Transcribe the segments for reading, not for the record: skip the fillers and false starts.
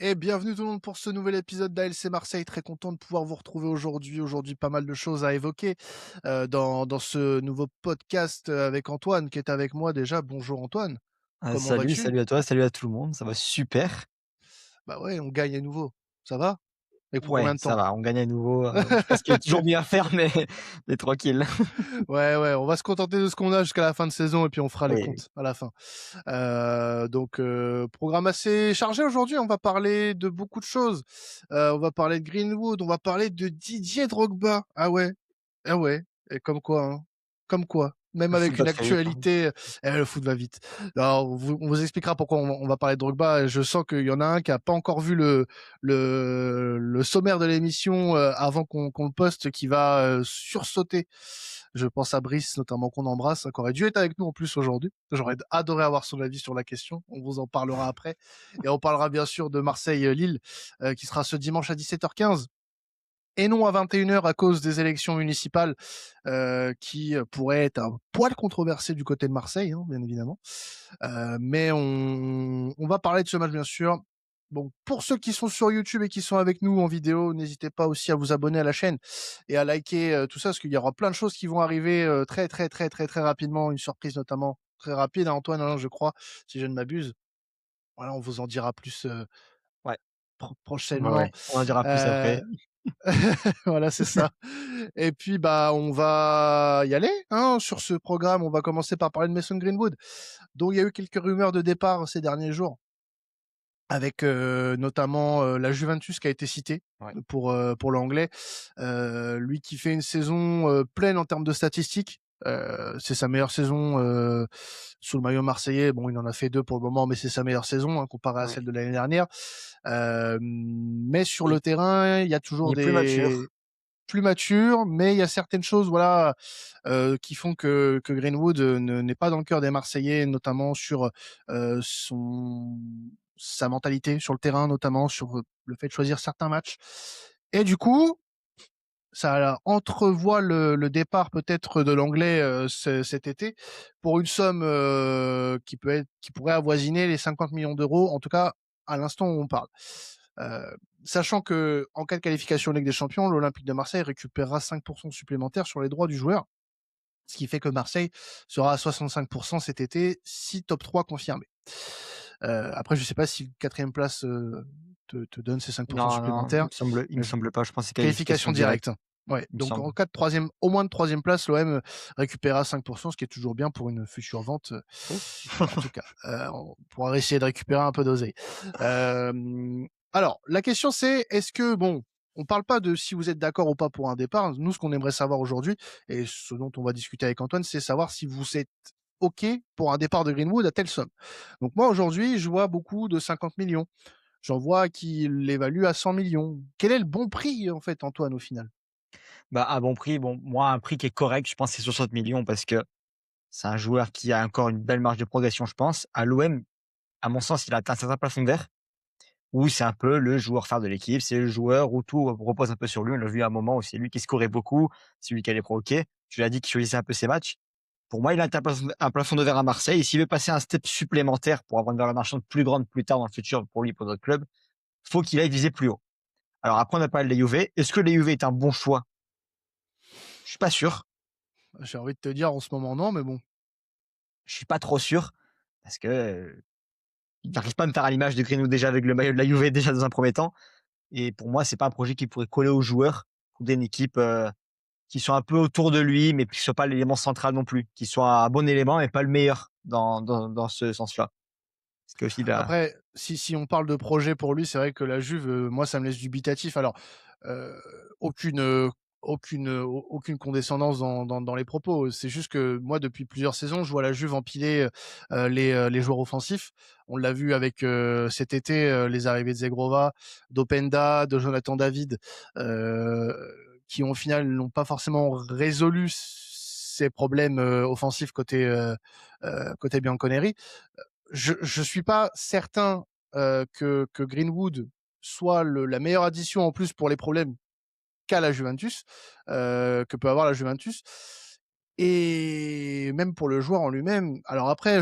Et bienvenue tout le monde pour ce nouvel épisode d'ALC Marseille. Très content de pouvoir vous retrouver aujourd'hui. Aujourd'hui, pas mal de choses à évoquer dans ce nouveau podcast avec Antoine qui est avec moi déjà. Bonjour Antoine, comment Salut, vas-tu? salut à toi, salut à tout le monde, ça va super. Bah ouais, on gagne à nouveau. Ça va? Et pour Ouais, combien de ça temps? va, on gagne à nouveau, je pense qu'il y a toujours mieux à faire, mais tranquille. Ouais, on va se contenter de ce qu'on a jusqu'à la fin de saison et puis on fera les Oui, oui. comptes à la fin. Programme assez chargé aujourd'hui. On va parler de beaucoup de choses. On va parler de Greenwood, on va parler de Didier Drogba. Ah ouais. Et comme quoi, hein. Comme quoi. Même Le foot avec va une très vite, hein. actualité, le foot va vite. Alors, on vous expliquera pourquoi on va parler de Drogba. Je sens qu'il y en a un qui a pas encore vu le sommaire de l'émission avant qu'on le poste, qui va sursauter. Je pense à Brice, notamment, qu'on embrasse, hein, qui aurait dû être avec nous en plus aujourd'hui. J'aurais adoré avoir son avis sur la question. On vous en parlera après. Et on parlera bien sûr de Marseille-Lille, qui sera ce dimanche à 17h15 et non à 21h à cause des élections municipales qui pourraient être un poil controversées du côté de Marseille, hein, bien évidemment. Mais on va parler de ce match, bien sûr. Bon, pour ceux qui sont sur YouTube et qui sont avec nous en vidéo, n'hésitez pas aussi à vous abonner à la chaîne et à liker tout ça, parce qu'il y aura plein de choses qui vont arriver très rapidement. Une surprise notamment très rapide, hein, Antoine, hein, je crois, si je ne m'abuse. Voilà, on vous en dira plus Ouais, ouais, prochainement. ouais, on en dira plus Euh, après. voilà, c'est ça. Et puis bah on va y aller hein, sur ce programme. On va commencer par parler de Mason Greenwood, dont il y a eu quelques rumeurs de départ ces derniers jours, avec notamment la Juventus qui a été citée Ouais, pour l'anglais. Lui qui fait une saison pleine en termes de statistiques. C'est sa meilleure saison sous le maillot marseillais. Bon, il en a fait deux pour le moment, mais c'est sa meilleure saison hein, comparée à ouais. celle de l'année dernière. Mais sur Il le terrain, il y a il toujours est plus mature. des plus mature, mais il y a certaines choses, voilà, qui font que Greenwood n'est pas dans le cœur des Marseillais, notamment sur son sa mentalité sur le terrain, notamment sur le fait de choisir certains matchs. Et du coup, ça entrevoit le départ peut-être de l'anglais cet été pour une somme qui pourrait avoisiner les 50 millions d'euros, en tout cas à l'instant où on parle. Euh, Sachant que en cas de qualification en Ligue des Champions, l'Olympique de Marseille récupérera 5% supplémentaires sur les droits du joueur, ce qui fait que Marseille sera à 65% cet été, si top 3 confirmé. Après, je sais pas si quatrième place te donne ces 5% Non, non, supplémentaires. il me semble pas, je pense que c'est qualification Qualification directe, directe. Ouais. il me Donc semble. en cas de troisième, au moins de troisième place, l'OM récupérera 5%, ce qui est toujours bien pour une future vente. Oui. En tout cas, on pourra essayer de récupérer un peu d'oseille. Alors, la question c'est, est-ce que bon, on parle pas de si vous êtes d'accord ou pas pour un départ. Nous, ce qu'on aimerait savoir aujourd'hui et ce dont on va discuter avec Antoine, c'est savoir si vous êtes OK pour un départ de Greenwood à telle somme. Donc moi aujourd'hui, je vois beaucoup de 50 millions. J'en vois qui l'évaluent à 100 millions. Quel est le bon prix en fait, Antoine, au final? Bah, à bon prix, bon, moi, un prix qui est correct, je pense, c'est 60 millions parce que c'est un joueur qui a encore une belle marge de progression, je pense. À l'OM, à mon sens, il a atteint un certain plafond de verre. Où c'est un peu le joueur phare de l'équipe, c'est le joueur où tout repose un peu sur lui. On l'a vu à un moment où c'est lui qui scorait beaucoup, c'est lui qui allait provoquer. Tu l'as dit qu'il choisissait un peu ses matchs. Pour moi, il a un plafond de verre à Marseille et s'il veut passer un step supplémentaire pour avoir une valeur marchande plus grande plus tard dans le futur pour lui, pour notre club, faut qu'il aille viser plus haut. Alors après, on a parlé de la Juve. Est-ce que la Juve est un bon choix? Je suis pas sûr. J'ai envie de te dire en ce moment non, mais bon. Je suis pas trop sûr parce que il n'arrive pas à me faire à l'image de Greenwood déjà avec le maillot de la Juve déjà dans un premier temps. Et pour moi, c'est pas un projet qui pourrait coller aux joueurs ou d'une équipe qui sont un peu autour de lui, mais qui ne soit pas l'élément central non plus, qui soit un bon élément, mais pas le meilleur dans ce sens-là. Parce que aussi là, Après, si on parle de projet pour lui, c'est vrai que la Juve, moi, ça me laisse dubitatif. Alors, heu, aucune, aucune condescendance dans les propos. C'est juste que moi, depuis plusieurs saisons, je vois la Juve empiler, les joueurs offensifs. On l'a vu avec, cet été, les arrivées de Zegrova, d'Openda, de Jonathan David, qui au final n'ont pas forcément résolu ces problèmes, offensifs côté Bianconeri. Je suis pas certain que Greenwood soit la meilleure addition en plus pour les problèmes qu'a la Juventus, que peut avoir la Juventus, et même pour le joueur en lui-même. Alors après,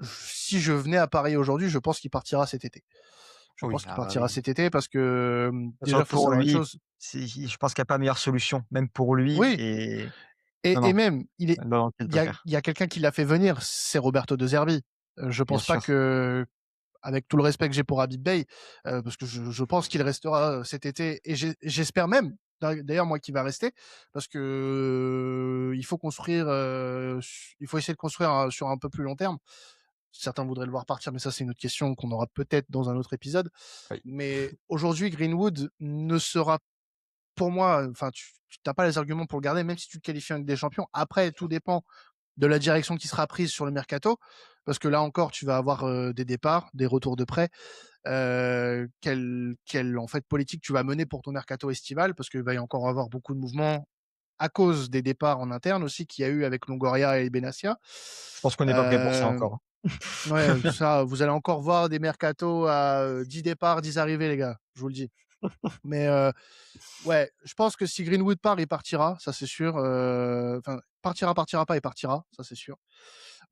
si je venais à Paris aujourd'hui, je pense qu'il partira cet été. Je Oui, pense qu'il ah bah, partira oui. cet été parce que, De toute déjà, façon, il faut pour savoir une lui, chose. je pense qu'il y a pas meilleure solution, même pour lui Oui, et non, et non, même, dans lequel il peut faire. il y a quelqu'un qui l'a fait venir, c'est Roberto De Zerbi. Je Bien pense pas sûr. que, avec tout le respect que j'ai pour Habib Beye, parce que je pense qu'il restera cet été et j'espère même, d'ailleurs moi, qu'il va rester parce que il faut construire, il faut essayer de construire sur un peu plus long terme. Certains voudraient le voir partir, mais ça c'est une autre question qu'on aura peut-être dans un autre épisode. Oui. Mais aujourd'hui, Greenwood ne sera, pour moi, enfin, tu n'as pas les arguments pour le garder, même si tu te qualifies en Ligue des Champions. Après, tout dépend de la direction qui sera prise sur le mercato, parce que là encore, tu vas avoir des départs, des retours de prêt. Quelle en fait politique tu vas mener pour ton mercato estival, parce qu'il va y encore avoir beaucoup de mouvements à cause des départs en interne aussi qu'il y a eu avec Longoria et Benassia. Je pense qu'on n'est pas prêt pour ça Euh, encore, hein. ouais, ça, vous allez encore voir des mercatos à 10 départs, 10 arrivées, les gars, je vous le dis. Mais ouais, je pense que si Greenwood part, il partira, ça c'est sûr. Enfin, partira pas, il partira, ça c'est sûr.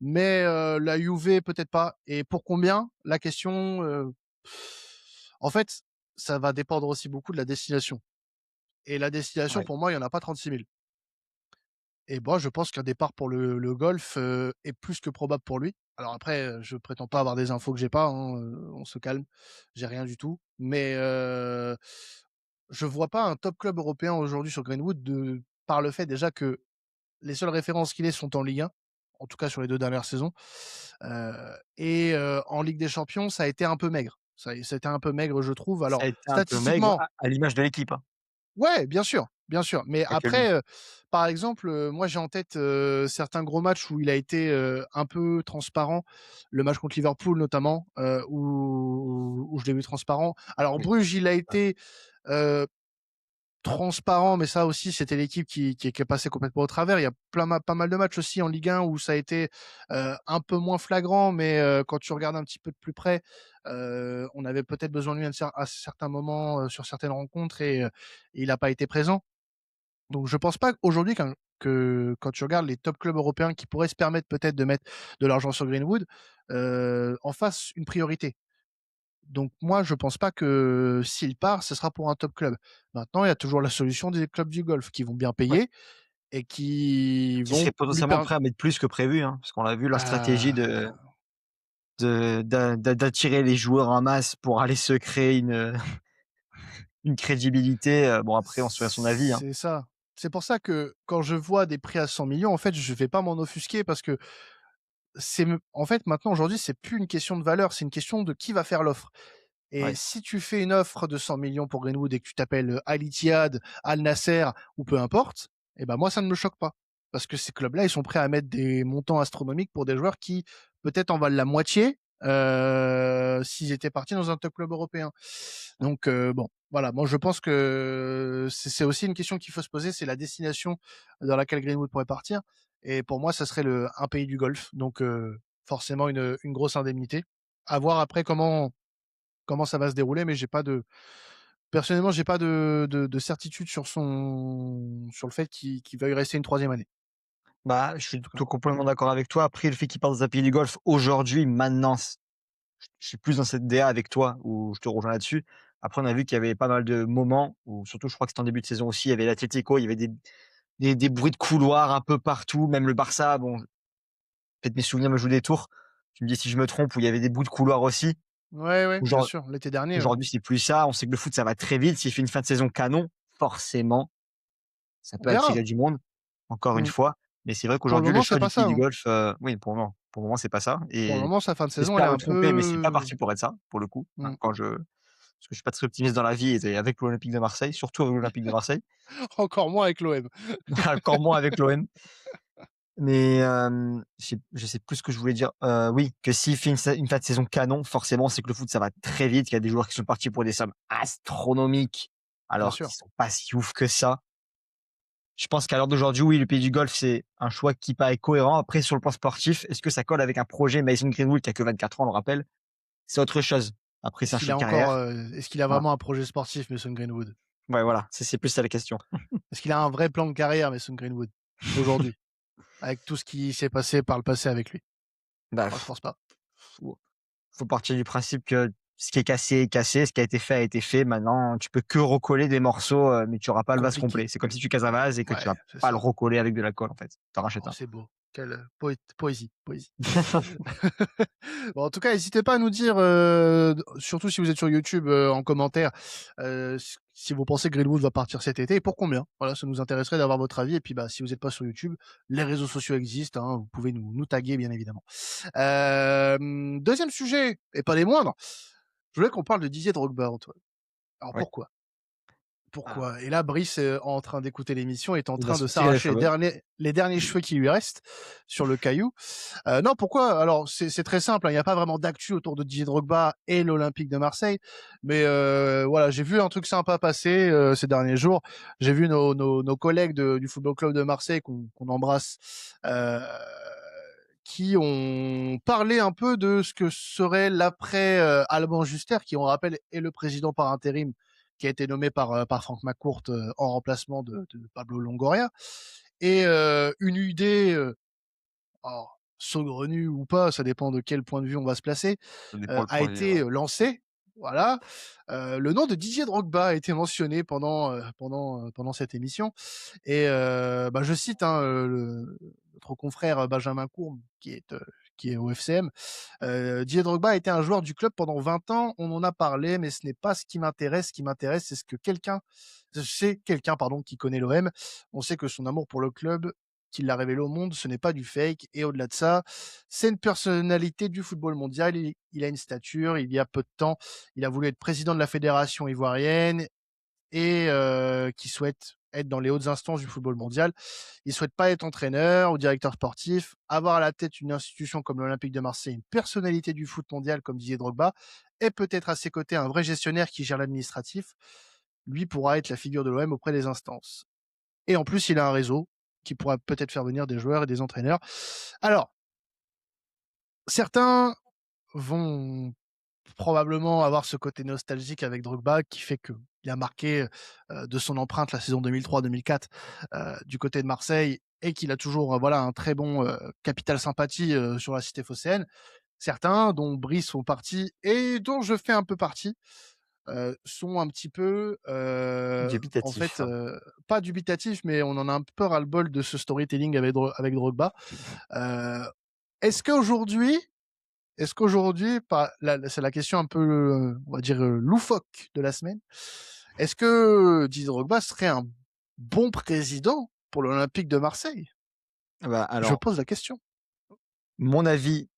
Mais la Juve, peut-être pas. Et pour combien? La question, en fait, ça va dépendre aussi beaucoup de la destination. Et la destination, Ouais. pour moi, il y en a pas 36 000. Et moi, je pense qu'un départ pour le golf est plus que probable pour lui. Alors après, je prétends pas avoir des infos que j'ai pas, hein, on se calme. J'ai rien du tout. Mais je vois pas un top club européen aujourd'hui sur Greenwood, par le fait déjà que les seules références qu'il ait sont en Ligue 1, en tout cas sur les 2 dernières saisons. Et en Ligue des Champions, ça a été un peu maigre. C'était un peu maigre, je trouve. Ça Alors a été un peu maigre statistiquement, à l'image de l'équipe, hein, ouais, bien sûr, bien sûr. Mais pas que lui. après, par exemple, moi j'ai en tête, certains gros matchs où il a été, un peu transparent. Le match contre Liverpool notamment, où je l'ai vu transparent. Alors Oui. Bruges, il a Ouais. été, heu, transparent, mais ça aussi, c'était l'équipe qui est passée complètement au travers. Il y a pas mal de matchs aussi en Ligue 1 où ça a été, un peu moins flagrant, mais quand tu regardes un petit peu de plus près, on avait peut-être besoin de lui à certains moments, sur certaines rencontres et il a pas été présent. Donc je pense pas qu'aujourd'hui que quand tu regardes les top clubs européens qui pourraient se permettre peut-être de mettre de l'argent sur Greenwood, en fassent une priorité. Donc moi, je pense pas que s'il part, ce sera pour un top club. Maintenant, il y a toujours la solution des clubs du golf qui vont bien Ouais. payer et qui Qui serait vont lui potentiellement permettre. prêt à mettre plus que prévu, hein, parce qu'on a vu leur stratégie Bah, d'attirer les joueurs en masse pour aller se créer une crédibilité, bon après on se fait son avis, hein. c'est ça. C'est pour ça que quand je vois des prix à 100 millions, en fait, je vais pas m'en offusquer parce que en fait, maintenant, aujourd'hui, c'est plus une question de valeur, c'est une question de qui va faire l'offre. Et Ouais, si tu fais une offre de 100 millions pour Greenwood et que tu t'appelles Al Ittihad, Al Nasser ou peu importe, eh ben moi ça ne me choque pas. Parce que ces clubs-là, ils sont prêts à mettre des montants astronomiques pour des joueurs qui peut-être en valent la moitié s'ils étaient partis dans un top club européen. Donc bon, voilà, moi je pense que c'est aussi une question qu'il faut se poser, c'est la destination dans laquelle Greenwood pourrait partir. Et pour moi, ça serait un pays du Golfe, donc forcément une grosse indemnité. À voir après comment ça va se dérouler, mais j'ai pas de personnellement, j'ai pas de certitude sur le fait qu'il veuille rester une troisième année, bah, je en suis tout cas. tout complètement d'accord avec toi. Après le fait qu'il parte dans un pays du Golfe aujourd'hui, maintenant, je suis plus dans cette DA avec toi où je te rejoins là-dessus. Après on a vu qu'il y avait pas mal de moments où surtout je crois que c'était en début de saison aussi, il y avait l'Atlético, il y avait des bruits de couloirs un peu partout, même le Barça, bon, peut-être mes souvenirs me jouent des tours. Tu me dis si je me trompe, où il y avait des bouts de couloirs aussi. Ouais, ouais, bien Aujourd sûr, l'été dernier, ouais. Aujourd'hui, c'est plus ça. On sait que le foot, ça va très vite. S'il fait une fin de saison canon, forcément, ça On peut attirer verra. du monde, encore une Mmh. fois. Mais c'est vrai Pour le qu'aujourd'hui, le moment, c'est choix pas du pays ça, du hein. golf, oui, pour le moment, c'est pas ça Pour le et moment, sa fin de saison, elle est j'espère me un tromper, mais c'est pas peu parti pour être ça, pour le coup, hein, mmh. parce que je suis pas très optimiste dans la vie et avec l'Olympique de Marseille, surtout avec l'Olympique de Marseille, Encore moins avec l'OM. encore moins avec l'OM. Mais je sais plus ce que je voulais dire. Oui, que s'il fait une fin de saison canon, forcément, c'est que le foot, ça va très vite. Il y a des joueurs qui sont partis pour des sommes astronomiques, Bien alors qu'ils sûr. sont pas si ouf que ça. Je pense qu'à l'heure d'aujourd'hui, oui, le pays du golf, c'est un choix qui paraît cohérent. Après, sur le plan sportif, est-ce que ça colle avec un projet Mason Greenwood qui a que 24 ans, on le rappelle? C'est autre chose. Après, c'est un choix de carrière. Est-ce qu'il a Voilà. vraiment un projet sportif, Mason Greenwood? Ouais, voilà. C'est plus ça la question. Est-ce qu'il a un vrai plan de carrière, Mason Greenwood, aujourd'hui, avec tout ce qui s'est passé par le passé avec lui? Bah, Moi, je pense pas. faut partir du principe que ce qui est cassé est cassé, ce qui a été fait a été fait. Maintenant, tu peux que recoller des morceaux, mais tu auras pas le vase Compliqué. complet. C'est comme si tu casses un vase et que tu Ouais, vas c'est pas le ça. recoller avec de la colle, en fait. Tu en rachètes Oh, un. c'est beau. Quelle, poésie, poésie. Bon, en tout cas, n'hésitez pas à nous dire, surtout si vous êtes sur YouTube, en commentaire, si vous pensez que Greenwood va partir cet été et pour combien. Voilà, ça nous intéresserait d'avoir votre avis et puis, bah, si vous n'êtes pas sur YouTube, les réseaux sociaux existent, hein, vous pouvez nous taguer bien évidemment. 2e sujet et pas des moindres, je voulais qu'on parle de Didier Drogba, Antoine. Alors Oui. pourquoi? Ah, Pourquoi? Et là, Brice, en train d'écouter l'émission, est en il va train se de tirer les s'arracher cheveux. les derniers cheveux qui lui restent sur le caillou. Non, pourquoi? Alors, c'est très simple, hein, il y a pas vraiment d'actu autour de Didier Drogba et l'Olympique de Marseille, mais voilà, j'ai vu un truc sympa passer, ces derniers jours. J'ai vu nos collègues du Football Club de Marseille qu'on embrasse, heu, qui ont parlé un peu de ce que serait l'après, Alban Juster, qui, on rappelle, est le président par intérim, qui a été nommé par Franck McCourt, en remplacement de Pablo Longoria et une idée, alors, saugrenue ou pas, ça dépend de quel point de vue on va se placer, Ça dépend le a point de vue, été, ouais. Lancée. Voilà, le nom de Didier Drogba a été mentionné pendant cette émission et bah, je cite, hein, notre confrère Benjamin Courbe qui est au FCM. Didier Drogba a été un joueur du club pendant 20 ans, on en a parlé, mais ce n'est pas ce qui m'intéresse. Ce qui m'intéresse, c'est quelqu'un, pardon, qui connaît l'OM. On sait que son amour pour le club, qu'il l'a révélé au monde, ce n'est pas du fake et au-delà de ça, c'est une personnalité du football mondial. Il a une stature, il y a peu de temps, il a voulu être président de la fédération ivoirienne et qui souhaite être dans les hautes instances du football mondial. Il souhaite pas être entraîneur ou directeur sportif, avoir à la tête une institution comme l'Olympique de Marseille, une personnalité du foot mondial comme Didier Drogba, et peut-être à ses côtés un vrai gestionnaire qui gère l'administratif. Lui pourra être la figure de l'OM auprès des instances. Et en plus, il a un réseau qui pourra peut-être faire venir des joueurs et des entraîneurs. Alors, certains vont probablement avoir ce côté nostalgique avec Drogba qui fait qu'il a marqué, de son empreinte la saison 2003-2004, du côté de Marseille et qu'il a toujours, voilà, un très bon, capital sympathie, sur la cité phocéenne. Certains, dont Brice font partie et dont je fais un peu partie, sont un petit peu, en Dubitatif, fait, hein. pas dubitatifs, mais on en a un peu ras-le-bol de ce storytelling avec Drogba. Heu, est-ce qu'aujourd'hui c'est la question un peu, on va dire, loufoque de la semaine. Est-ce que Didier Drogba serait un bon président pour l'Olympique de Marseille? Bah, Je alors, pose la question. mon avis,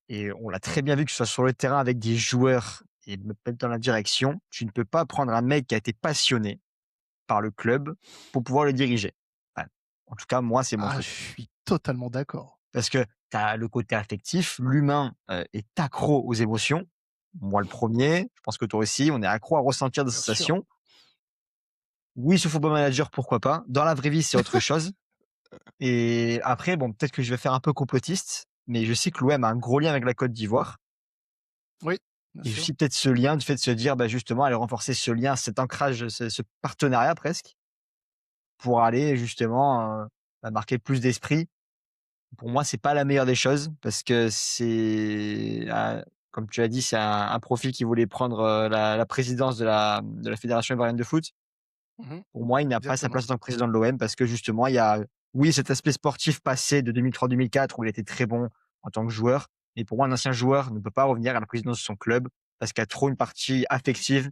et on l'a très bien vu, que ce soit sur le terrain avec des joueurs et même dans la direction, tu ne peux pas prendre un mec qui a été passionné par le club pour pouvoir le diriger. Enfin, en tout cas, moi, c'est mon Ah, je truc. suis totalement d'accord. Parce que tu as le côté affectif, l'humain, est accro aux émotions. Moi, le premier, je pense que toi aussi, on est accro à ressentir des Bien sûr. sensations. Oui, sur Football Manager, pourquoi pas. Dans la vraie vie, c'est autre chose. Et après, bon, peut-être que je vais faire un peu complotiste, mais je sais que l'OM a un gros lien avec la Côte d'Ivoire. Oui, bien Et sûr. aussi peut-être ce lien, du fait de se dire, bah, justement, aller renforcer ce lien, cet ancrage, ce partenariat presque, pour aller justement, bah, marquer plus d'esprit. Pour moi, c'est pas la meilleure des choses parce que c'est, comme tu as dit, c'est un profil qui voulait prendre, la présidence de la fédération ivoirienne de foot. Mmh. Pour moi, il n'a pas sa Exactement. place en tant que président de l'OM parce que justement, il y a, oui, cet aspect sportif passé de 2003-2004 où il était très bon en tant que joueur, mais pour moi, un ancien joueur ne peut pas revenir à la présidence de son club parce qu'il y a trop une partie affective,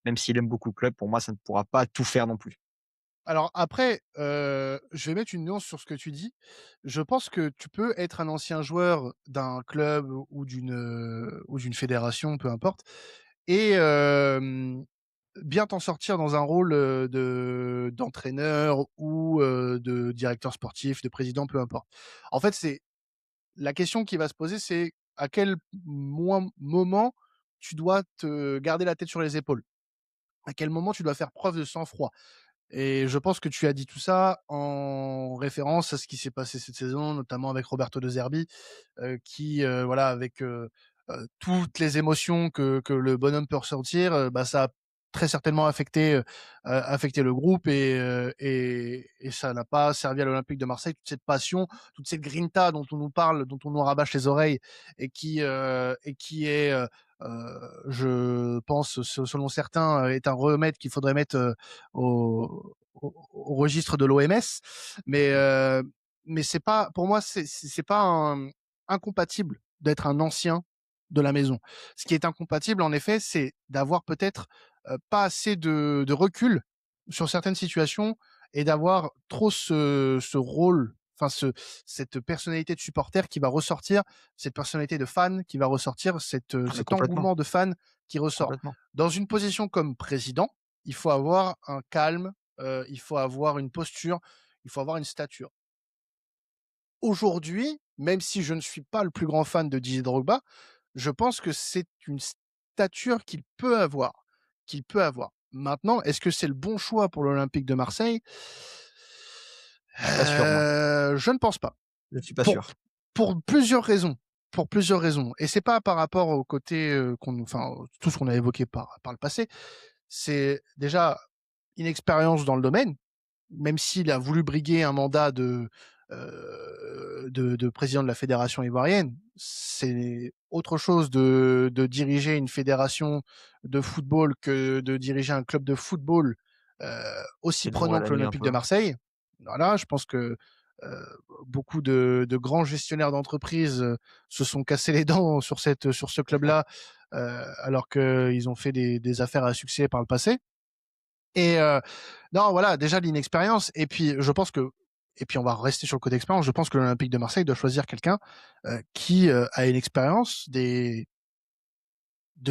même s'il aime beaucoup le club, pour moi, ça ne pourra pas tout faire non plus. Alors après, je vais mettre une nuance sur ce que tu dis. Je pense que tu peux être un ancien joueur d'un club ou d'une fédération, peu importe et bien t'en sortir dans un rôle, d'entraîneur ou, de directeur sportif, de président, peu importe. En fait, c'est la question qui va se poser, c'est à quel moment tu dois te garder la tête sur les épaules? À quel moment tu dois faire preuve de sang-froid? Et je pense que tu as dit tout ça en référence à ce qui s'est passé cette saison, notamment avec Roberto De Zerbi, qui, voilà, avec, toutes les émotions que le bonhomme peut ressentir, bah, ça a très certainement affecté le groupe et ça n'a pas servi à l'Olympique de Marseille. Toute cette passion, toute cette grinta dont on nous parle, dont on nous rabâche les oreilles et qui est, je pense, selon certains, est un remède qu'il faudrait mettre, au registre de l'OMS. Mais, c'est pas pour moi, c'est pas incompatible d'être un ancien de la maison. Ce qui est incompatible, en effet, c'est d'avoir peut-être, pas assez de recul sur certaines situations et d'avoir trop ce rôle, enfin cette personnalité de supporter qui va ressortir, cette personnalité de fan qui va ressortir, Ah mais cet complètement, engouement de fan qui ressort. complètement. Dans une position comme président, il faut avoir un calme, il faut avoir une posture, il faut avoir une stature. Aujourd'hui, même si je ne suis pas le plus grand fan de Didier Drogba, je pense que c'est une stature qu'il peut avoir. Maintenant, est-ce que c'est le bon choix pour l'Olympique de Marseille? Je suis pas sûr moi, Je ne pense pas. je suis pas Pour sûr. pour plusieurs raisons, pour plusieurs raisons et c'est pas par rapport au côté, tout ce qu'on a évoqué par le passé. C'est déjà inexpérience dans le domaine, même s'il a voulu briguer un mandat de président de la fédération ivoirienne, c'est autre chose de diriger une fédération de football que de diriger un club de football, aussi C'est le jour et prenant la que nuit un l'Olympique peu, de hein. Marseille. Voilà, je pense que, beaucoup de grands gestionnaires d'entreprises, se sont cassés les dents sur ce club-là, alors qu'ils ont fait des affaires à succès par le passé. Et non, voilà, déjà l'inexpérience et puis je pense que et puis on va rester sur le côté expérience, je pense que l'Olympique de Marseille doit choisir quelqu'un, qui, a une expérience de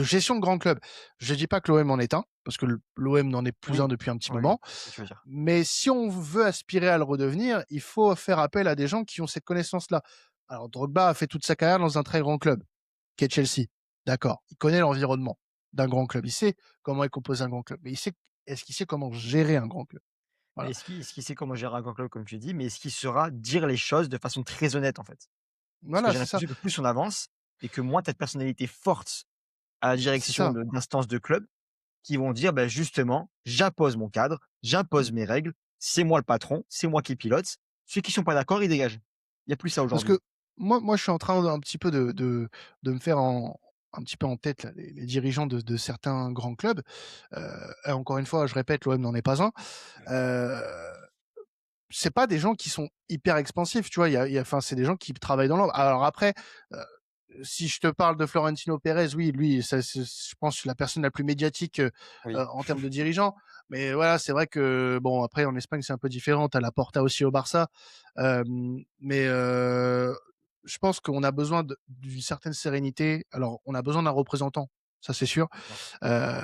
gestion de grands clubs. Je dis pas que l'OM en est un, parce que l'OM n'en est plus un Oui, depuis un petit oui, oui, moment, je vois ce que tu veux dire. mais si on veut aspirer à le redevenir, il faut faire appel à des gens qui ont cette connaissance-là. Alors Drogba a fait toute sa carrière dans un très grand club, qui est Chelsea. D'accord, il connaît l'environnement d'un grand club, il sait comment est composé un grand club, mais est-ce qu'il sait comment gérer un grand club? Mais Voilà. est-ce qu'il sait comment gérer un grand club comme tu dis, mais est-ce qu'il saura dire les choses de façon très honnête, en fait? Parce que Voilà, j'ai l'impression que plus on avance et que moins tu as de personnalités fortes à la c'est direction ça. d'instances de clubs qui vont dire: «Bah, justement, j'impose mon cadre, Mmh. j'impose mes règles, c'est moi le patron, c'est moi qui pilote. Ceux qui sont pas d'accord, ils dégagent». Il y a plus ça Parce aujourd'hui. que moi, je suis en train un petit peu de me faire un petit peu en tête là, les dirigeants de certains grands clubs. Et encore une fois, je répète, l'OM n'en est pas un. Heu, c'est pas des gens qui sont hyper expansifs, tu vois? Enfin, c'est des gens qui travaillent dans l'ombre. Alors après, heu, si je te parle de Florentino Pérez, oui, lui, ça c'est je pense la personne la plus médiatique, Oui. en termes de dirigeant. Mais voilà, c'est vrai que bon, après en Espagne, c'est un peu différent. Tu as Laporta aussi au Barça. Mais je pense qu'on a besoin d'une certaine sérénité. Alors, on a besoin d'un représentant, ça c'est sûr. D'accord. Heu,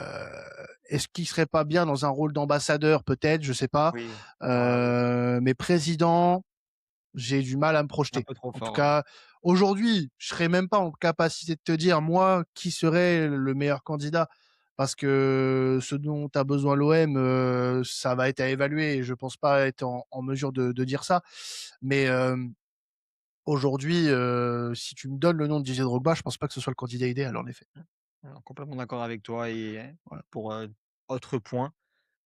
est-ce qu'il serait pas bien dans un rôle d'ambassadeur? Peut-être, je sais pas. Oui. Alors là, oui. Mais président, j'ai du mal à me Un projeter. peu trop En tout fort, ouais. cas, aujourd'hui, je serais même pas en capacité de te dire, moi, qui serait le meilleur candidat. Parce que ce dont a besoin l'OM, ça va être à évaluer et je pense pas être en mesure de dire ça. Mais, aujourd'hui, si tu me donnes le nom de Didier Drogba, je pense pas que ce soit le candidat idéal, en effet. Alors complètement d'accord avec toi et Voilà, pour, autre point,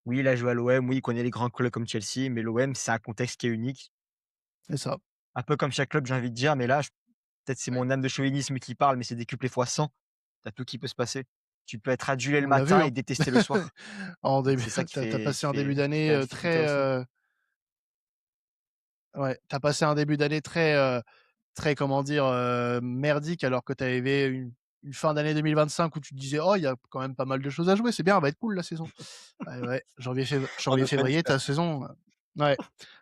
oui, il a joué à l'OM, oui, il connaît les grands clubs comme Chelsea, mais l'OM, c'est un contexte qui est unique. c'est ça. Un peu comme chaque club, j'ai envie de dire, mais là, peut-être c'est Ouais. mon âme de chauvinisme qui parle, mais c'est décuplé fois 100. Tu as tout qui peut se passer. Tu peux être adulé le On l'a vu, matin et hein. détester le soir En et début c'est ça qui tu fait passé un début qui fait d'année, la difficulté très, aussi. ouais, tu passé un début d'année très, très, comment dire? Merdique alors que tu avais une fin d'année 2025 où tu te disais: «Oh, il y a quand même pas mal de choses à jouer, c'est bien, elle va être cool la saison». Ouais, ouais, En janvier, 2 semaines, février, tu ta saison, ouais,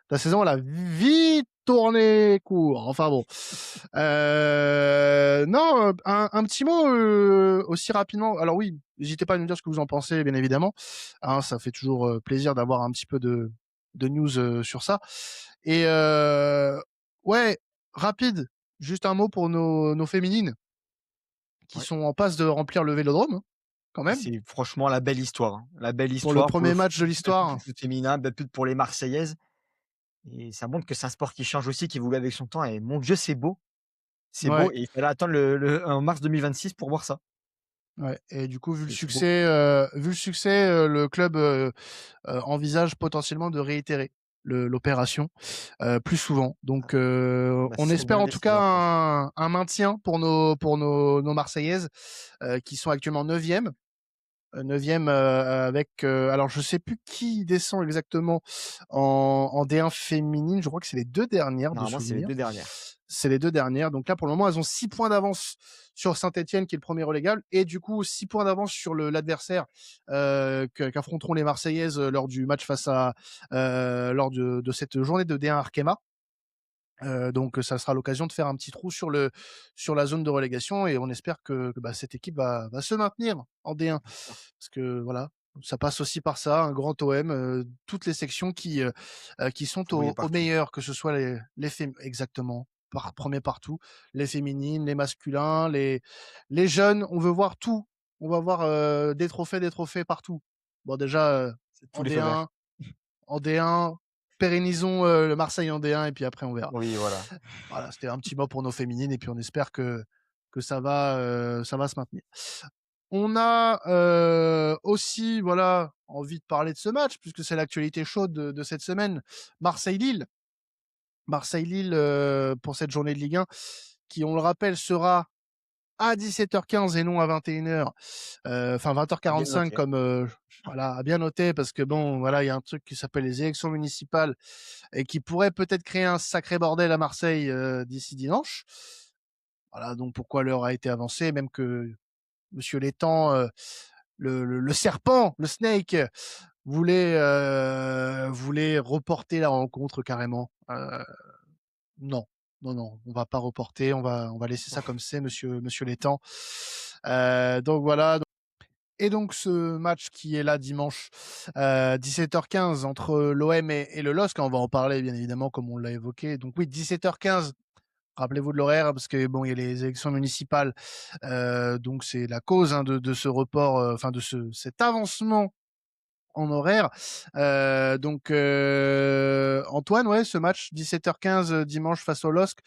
ta saison elle a vite tourné court. Enfin bon. Non, un petit mot, aussi rapidement. Alors oui, n'hésitez pas à nous dire ce que vous en pensez, bien évidemment. Hein, ça fait toujours, plaisir d'avoir un petit peu de news, sur ça et ouais, rapide, juste un mot pour nos féminines qui ouais. sont en passe de remplir le Vélodrome, hein, quand Ah, même, c'est franchement la belle histoire, hein. La belle pour le histoire pour le premier match de foot, belle pour le l'histoire. foot féminin, belle pour les Marseillaises et ça montre que c'est un sport qui change aussi, qui évolue avec son temps et mon Dieu, c'est beau Ouais, et il fallait attendre le en mars 2026 pour voir ça. Ouais, et du coup, C'est beau. vu le succès, le club envisage potentiellement de réitérer l'opération plus souvent. Donc, Bah, on c'est une espère bonne en tout cas décision, je pense. un maintien pour nos Marseillaises qui sont actuellement neuvième. Neuvième avec alors je sais plus qui descend exactement en D1 féminine. Je crois que c'est les deux dernières de Normalement, c'est les souvenir. 2 dernières. C'est les deux dernières. Donc là, pour le moment, elles ont 6 points d'avance sur Saint-Etienne, qui est le premier relégable, et du coup 6 points d'avance sur l'adversaire qu'affronteront les Marseillaises lors du match face à lors de cette journée de D1 Arkema. Donc ça sera l'occasion de faire un petit trou sur la zone de relégation, et on espère que bah, cette équipe va se maintenir en D1 Bien sûr. parce que voilà, ça passe aussi par ça, un grand OM, toutes les sections qui sont Faut briller au partout. meilleur, que ce soit exactement, premier partout, les féminines, les masculins, les jeunes, on veut voir tout. On va voir des trophées partout. Bon déjà C'est tous en les feux D1, verts. en D1, pérennisons le Marseille en D1 et puis après on verra. Oui, voilà. Voilà, c'était un petit mot pour nos féminines et puis on espère que ça va se maintenir. On a aussi voilà envie de parler de ce match puisque c'est l'actualité chaude de cette semaine. Marseille-Lille, Marseille-Lille pour cette journée de Ligue 1 qui, on le rappelle, sera à 17h15 et non à 21h. Enfin À bien 20h45 noter. comme voilà, à bien noter parce que bon, voilà, il y a un truc qui s'appelle les élections municipales et qui pourrait peut-être créer un sacré bordel à Marseille d'ici dimanche. Voilà, donc pourquoi l'heure a été avancée, même que Monsieur Létang, le serpent, le snake, voulait reporter la rencontre carrément. Non, non, non, on va pas reporter, on va laisser ça comme c'est, Monsieur Létang. Donc voilà. Et donc ce match qui est là dimanche 17h15 entre l'OM et le LOSC, on va en parler bien évidemment comme on l'a évoqué. Donc oui, 17h15. Rappelez-vous de l'horaire parce que bon, il y a les élections municipales, donc c'est la cause hein, de ce report, enfin de cet avancement en horaire. Donc Antoine, ouais, ce match 17h15 dimanche face au LOSC.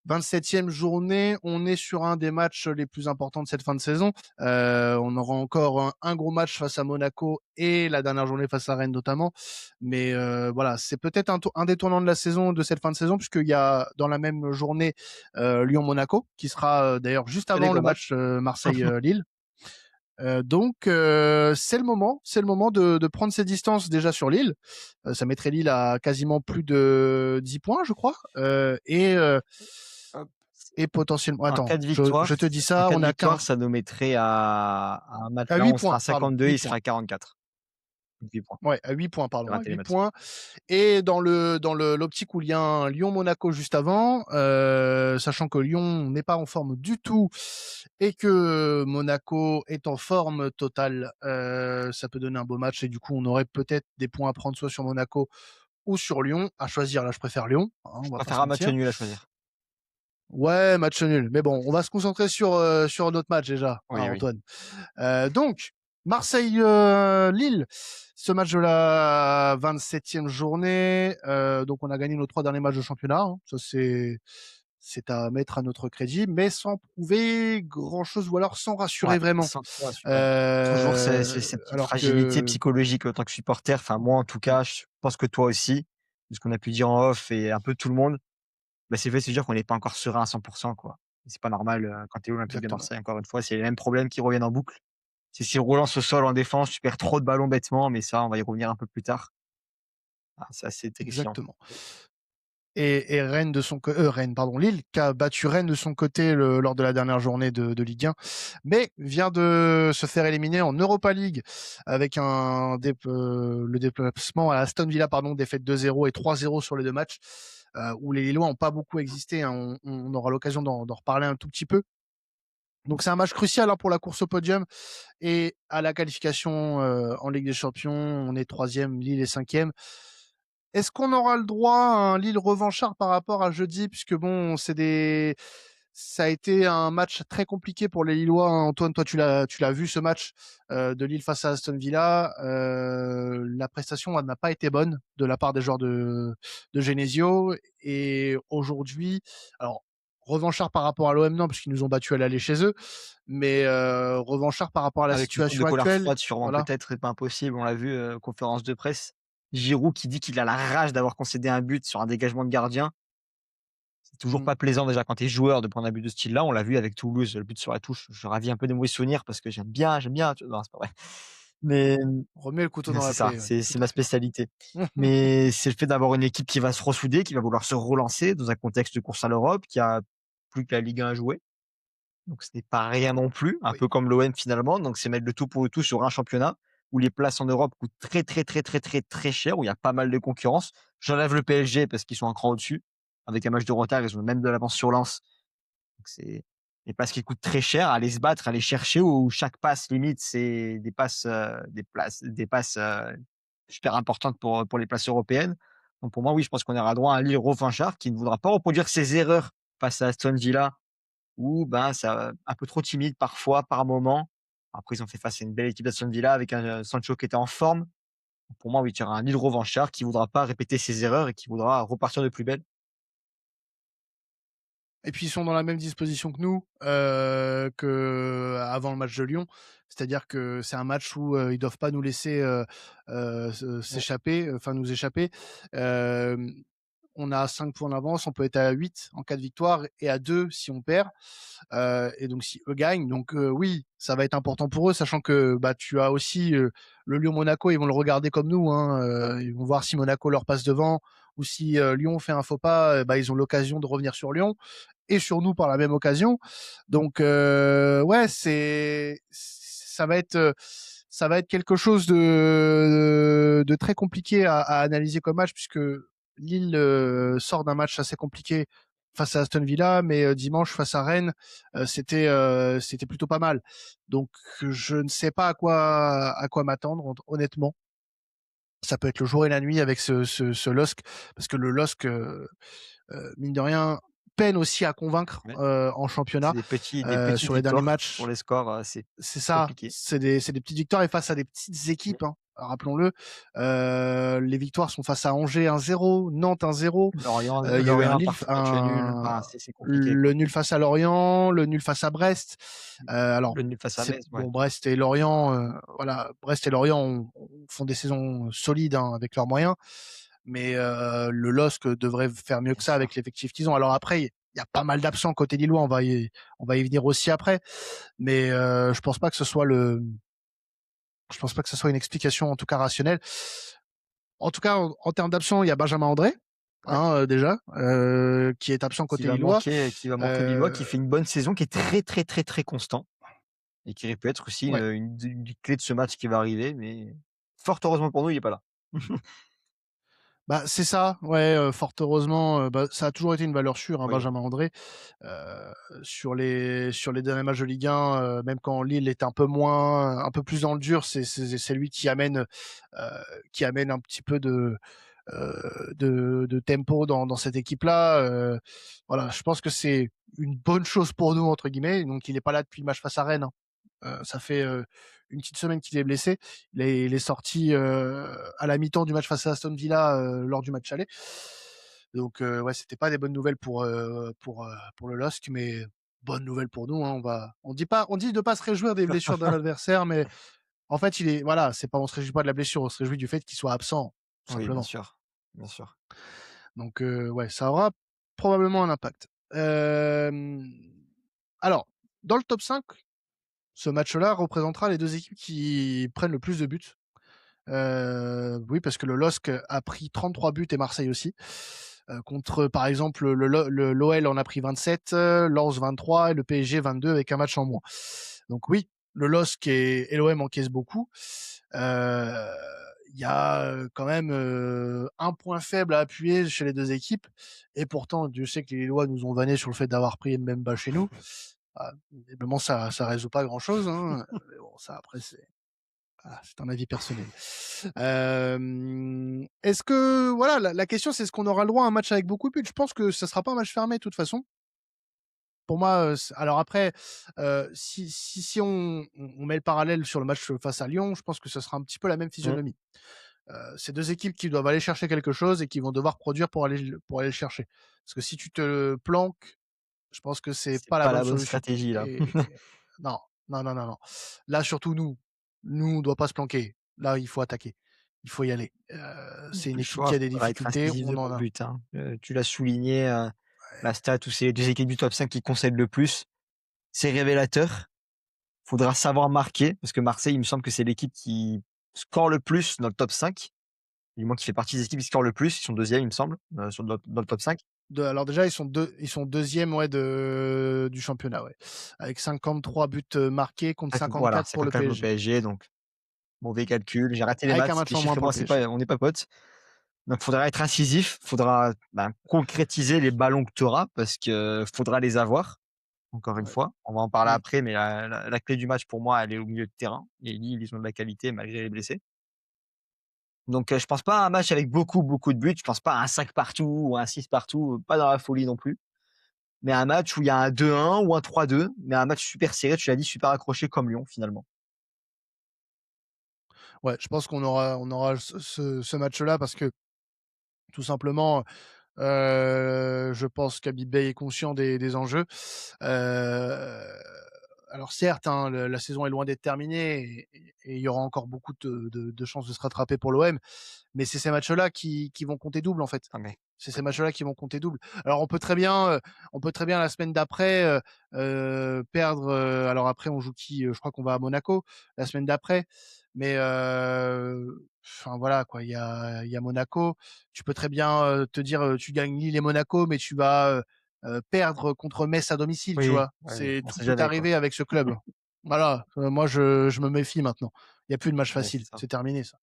27e journée, on est sur un des matchs les plus importants de cette fin de saison. On aura encore un gros match face à Monaco et la dernière journée face à Rennes notamment. Mais voilà, c'est peut-être un des tournants de la saison, de cette fin de saison, puisqu'il y a dans la même journée Lyon-Monaco, qui sera d'ailleurs juste Que des avant le gros match matchs. Marseille-Lille. Donc c'est le moment de prendre ses distances déjà sur Lille. Ça mettrait Lille à quasiment plus de 10 points, je crois. Hop. Et potentiellement... En Attends, cas de victoire je te dis en ça, cas on de a victoire, ça nous mettrait à à maintenant 8 on sera à points, pardon, 52, 8 il points. sera à 44. 8 points. Ouais, à 8 points, J'ai pardon, à raté les 8 maths. points. Et l'optique où il y a un Lyon-Monaco juste avant, sachant que Lyon n'est pas en forme du tout et que Monaco est en forme totale, ça peut donner un beau match et du coup on aurait peut-être des points à prendre soit sur Monaco ou sur Lyon. À choisir, là je préfère Lyon, hein, Je on va pas préfère se un match mentir. nul à choisir. Ouais, match nul. Mais bon, on va se concentrer sur notre match déjà, hein, Oui, oui. Antoine. Donc, Marseille-Lille, ce match de la 27e journée. Donc, on a gagné nos 3 derniers matchs de championnat, hein. Ça, c'est à mettre à notre crédit, mais sans prouver grand-chose ou alors sans Ouais, rassurer vraiment. sans trop assurer. Toujours c'est cette petite Alors fragilité que psychologique en tant que supporter. Enfin, moi, en tout cas, je pense que toi aussi, de ce qu'on a pu dire en off et un peu tout le monde, bah, c'est fait de se dire qu'on n'est pas encore serein à 100 quoi. C'est pas normal, quand tu es Olympique de exactement, Marseille, encore une fois, c'est les mêmes problèmes qui reviennent en boucle. C'est si relance au sol en défense, tu perds trop de ballons bêtement, mais ça, on va y revenir un peu plus tard. Ah, c'est assez terrifiant. exactement. Et Rennes Rennes, pardon, Lille, qui a battu Rennes de son côté lors de la dernière journée de Ligue 1, mais vient de se faire éliminer en Europa League avec le déplacement à Aston Villa, pardon, défaite 2-0 et 3-0 sur les deux matchs, où les Lillois n'ont pas beaucoup existé, hein. On aura l'occasion d'en reparler un tout petit peu. Donc c'est un match crucial hein, pour la course au podium et à la qualification en Ligue des Champions. On est troisième, Lille est cinquième. Est-ce qu'on aura le droit à un Lille revanchard par rapport à jeudi, puisque bon, ça a été un match très compliqué pour les Lillois, hein. Antoine, toi, tu l'as vu ce match de Lille face à Aston Villa. La prestation n'a pas été bonne de la part des joueurs de Genesio. Et aujourd'hui, alors revanchard par rapport à l'OM, non, parce qu'ils nous ont battus à l'aller chez eux, mais revanchard par rapport à la Avec une sorte de situation colère actuelle, froide sûrement voilà. peut-être, c'est pas impossible. On l'a vu, conférence de presse. Giroud qui dit qu'il a la rage d'avoir concédé un but sur un dégagement de gardien. C'est toujours Mmh. pas plaisant déjà quand tu es joueur de prendre un but de ce style-là. On l'a vu avec Toulouse, le but sur la touche. Je ravis un peu des mauvais souvenirs parce que j'aime bien, tu non, c'est pas vrai. Mais Remets le couteau dans c'est la ça, plaie, ouais, c'est tout ma à fait. spécialité. Mais c'est le fait d'avoir une équipe qui va se ressouder, qui va vouloir se relancer dans un contexte de course à l'Europe, qui a plus que la Ligue 1 à jouer. Donc ce n'est pas rien non plus, un Oui. peu comme l'OM finalement. Donc c'est mettre le tout pour le tout sur un championnat où les places en Europe coûtent très, très, très, très, très, très cher, où il y a pas mal de concurrence. J'enlève le PSG parce qu'ils sont un cran au-dessus. Avec un match de retard, ils ont même de l'avance sur Lens. Donc c'est des passes qui coûtent très cher, à aller se battre, à aller chercher, où chaque passe limite, c'est des passes, des passes, super importantes pour les places européennes. Donc pour moi, oui, je pense qu'on aura droit à un Lille revanchard qui ne voudra pas reproduire ses erreurs face à Aston Villa où, ben, c'est, un peu trop timide parfois, par moment. Après, ils ont fait face à une belle équipe d'Aston Villa avec un, Sancho qui était en forme. Pour moi, oui, tu auras un Lille revanchard qui voudra pas répéter ses erreurs et qui voudra repartir de plus belle. Et puis ils sont dans la même disposition que nous, qu'avant le match de Lyon. C'est-à-dire que c'est un match où, ils doivent pas nous laisser, se Ouais, s'échapper, enfin nous échapper. Hem, on a 5 points d'avance, on peut être à 8 en cas de victoire et à 2 si on perd. Et donc si eux gagnent, donc oui, ça va être important pour eux, sachant que bah tu as aussi le Lyon-Monaco, ils vont le regarder comme nous, hein, ils vont voir si Monaco leur passe devant ou si Lyon fait un faux pas, bah ils ont l'occasion de revenir sur Lyon et sur nous par la même occasion. Donc ouais, ça va être quelque chose de très compliqué à analyser comme match puisque Lille sort d'un match assez compliqué face à Aston Villa, mais dimanche face à Rennes, c'était plutôt pas mal. Donc je ne sais pas à quoi m'attendre honnêtement. Ça peut être le jour et la nuit avec ce LOSC parce que le LOSC mine de rien peine aussi à convaincre ouais. en C'est championnat des petites sur les derniers victoires sur matchs. les scores, c'est C'est ça, compliqué. c'est des petites victoires et face à des petites Mmh. équipes, hein, rappelons-le. Les victoires sont face à Angers 1-0, Nantes 1-0. Il y a eu un Lorient, Lille, parfois match nul, un enfin, c'est compliqué, le quoi. nul face à Lorient, le nul face à Brest. Alors Le nul face à c'est Metz, ouais. bon, Brest et Lorient, voilà, Brest et Lorient font des saisons solides hein, avec leurs moyens, mais le LOSC devrait faire mieux que Bien ça avec sûr. l'effectif qu'ils ont. Alors après, il y a pas mal d'absents côté lillois, on va y venir aussi après, mais je pense pas que ce soit une explication en tout cas rationnelle. En tout cas, en termes d'absents, il y a Benjamin André, Ouais. hein, déjà, qui est absent côté lillois. Qui va manquer Lillois, qui Euh, fait une bonne saison, qui est très, très, très, très constant et qui peut être aussi, ouais. une clé de ce match qui va arriver, mais fort heureusement pour nous, il est pas là. Bah, c'est ça, ouais, fort heureusement, bah, ça a toujours été une valeur sûre, hein, Oui, Benjamin André. Sur les derniers matchs de Ligue 1, même quand Lille est un peu plus dans le dur, c'est lui qui amène un petit peu de tempo dans cette équipe-là. Voilà, je pense que c'est une bonne chose pour nous entre guillemets. Donc il est pas là depuis le match face à Rennes, hein. Ça fait une petite semaine qu'il est blessé. Il est sorti à la mi-temps du match face à Aston Villa lors du match aller. Donc ouais, c'était pas des bonnes nouvelles pour le LOSC, mais bonne nouvelle pour nous. Hein, on dit de pas se réjouir des blessures d'un adversaire, mais en fait, voilà, c'est pas, on se réjouit pas de la blessure, on se réjouit du fait qu'il soit absent, tout oui, bien simplement. sûr, bien sûr. Donc ouais, ça aura probablement un impact. Alors, dans le top 5, ce match-là représentera les 2 équipes qui prennent le plus de buts. Oui, parce que le LOSC a pris 33 buts et Marseille aussi. Contre, par exemple, l'OL en a pris 27, Lens 23 et le PSG 22 avec un match en moins. Donc oui, le LOSC et l'OM encaissent beaucoup. Euh, Il y a quand même un point faible à appuyer chez les 2 équipes. Et pourtant, Dieu sait que les Lillois nous ont vanné sur le fait d'avoir pris Mbemba chez nous. Ah, évidemment, ça résout pas grand-chose. Hein. Mais bon, ça après, c'est un avis personnel. Est-ce que voilà, la question c'est est-ce qu'on aura le droit à un match avec beaucoup de buts? Je pense que ça sera pas un match fermé de toute façon. Pour moi, alors après, si on met le parallèle sur le match face à Lyon, je pense que ce sera un petit peu la même Mmh. physionomie. C'est 2 équipes qui doivent aller chercher quelque chose et qui vont devoir produire pour aller le chercher. Parce que si tu te planques Je pense que c'est C'est pas la pas bonne la bonne solution stratégie là. et non, non, non, non, non. Là, surtout nous, on doit pas se planquer. Là, il faut attaquer. Il faut y aller. C'est une Plus le équipe choix, qui a il des faudra être difficultés, incisif on devant en le a. but, hein. Tu l'as souligné, la stat où c'est les 2 équipes du top 5 qui concèdent le plus, c'est révélateur. Faudra savoir marquer parce que Marseille, il me semble que c'est l'équipe qui score le plus dans le top 5, du moins qui fait partie des équipes qui scorent le plus. Ils sont 2e, il me semble, sur dans le top 5. Alors déjà, ils sont 2e, ouais, du championnat, ouais, avec 53 buts, marqués contre Voilà, 54 pour le 54 pour le PSG. PSG, donc mauvais calcul. J'ai raté les Avec un maths, match les en moins chiffres et pour moi, le c'est PSG. pas on n'est pas potes. Donc faudra être incisif, faudra, ben, concrétiser les ballons que tu auras parce que faudra les avoir, encore une Ouais. fois. On va en parler Mmh. après, mais la clé du match pour moi, elle est au milieu de terrain et Lille, ils ont de la qualité malgré les blessés. Donc je pense pas à un match avec beaucoup, beaucoup de buts, je pense pas à un 5 partout ou un 6 partout, pas dans la folie non plus. Mais un match où il y a un 2-1 ou un 3-2, mais un match super serré, tu l'as dit, super accroché comme Lyon finalement. Ouais, je pense on aura ce match-là parce que tout simplement, je pense qu'Habib Beye est conscient des enjeux. Heu, alors certes, hein, le la saison est loin d'être terminée et il y aura encore beaucoup de chances de se rattraper pour l'OM, mais c'est ces matchs-là qui vont compter double, en fait. Ah mais C'est ces matchs-là qui vont compter double. Alors on peut très bien la semaine d'après, perdre, alors après on joue qui? Je crois qu'on va à Monaco la semaine d'après, mais enfin voilà quoi, il y a Monaco. Tu peux très bien, te dire, tu gagnes Lille et Monaco, mais tu vas, perdre contre Metz à domicile, tu oui, vois? ouais, oui, C'est on tout sait peut jamais quoi. arriver avec ce club. Voilà, moi je me méfie maintenant. Il y a plus de match Ouais, c'est facile, ça. c'est terminé ça.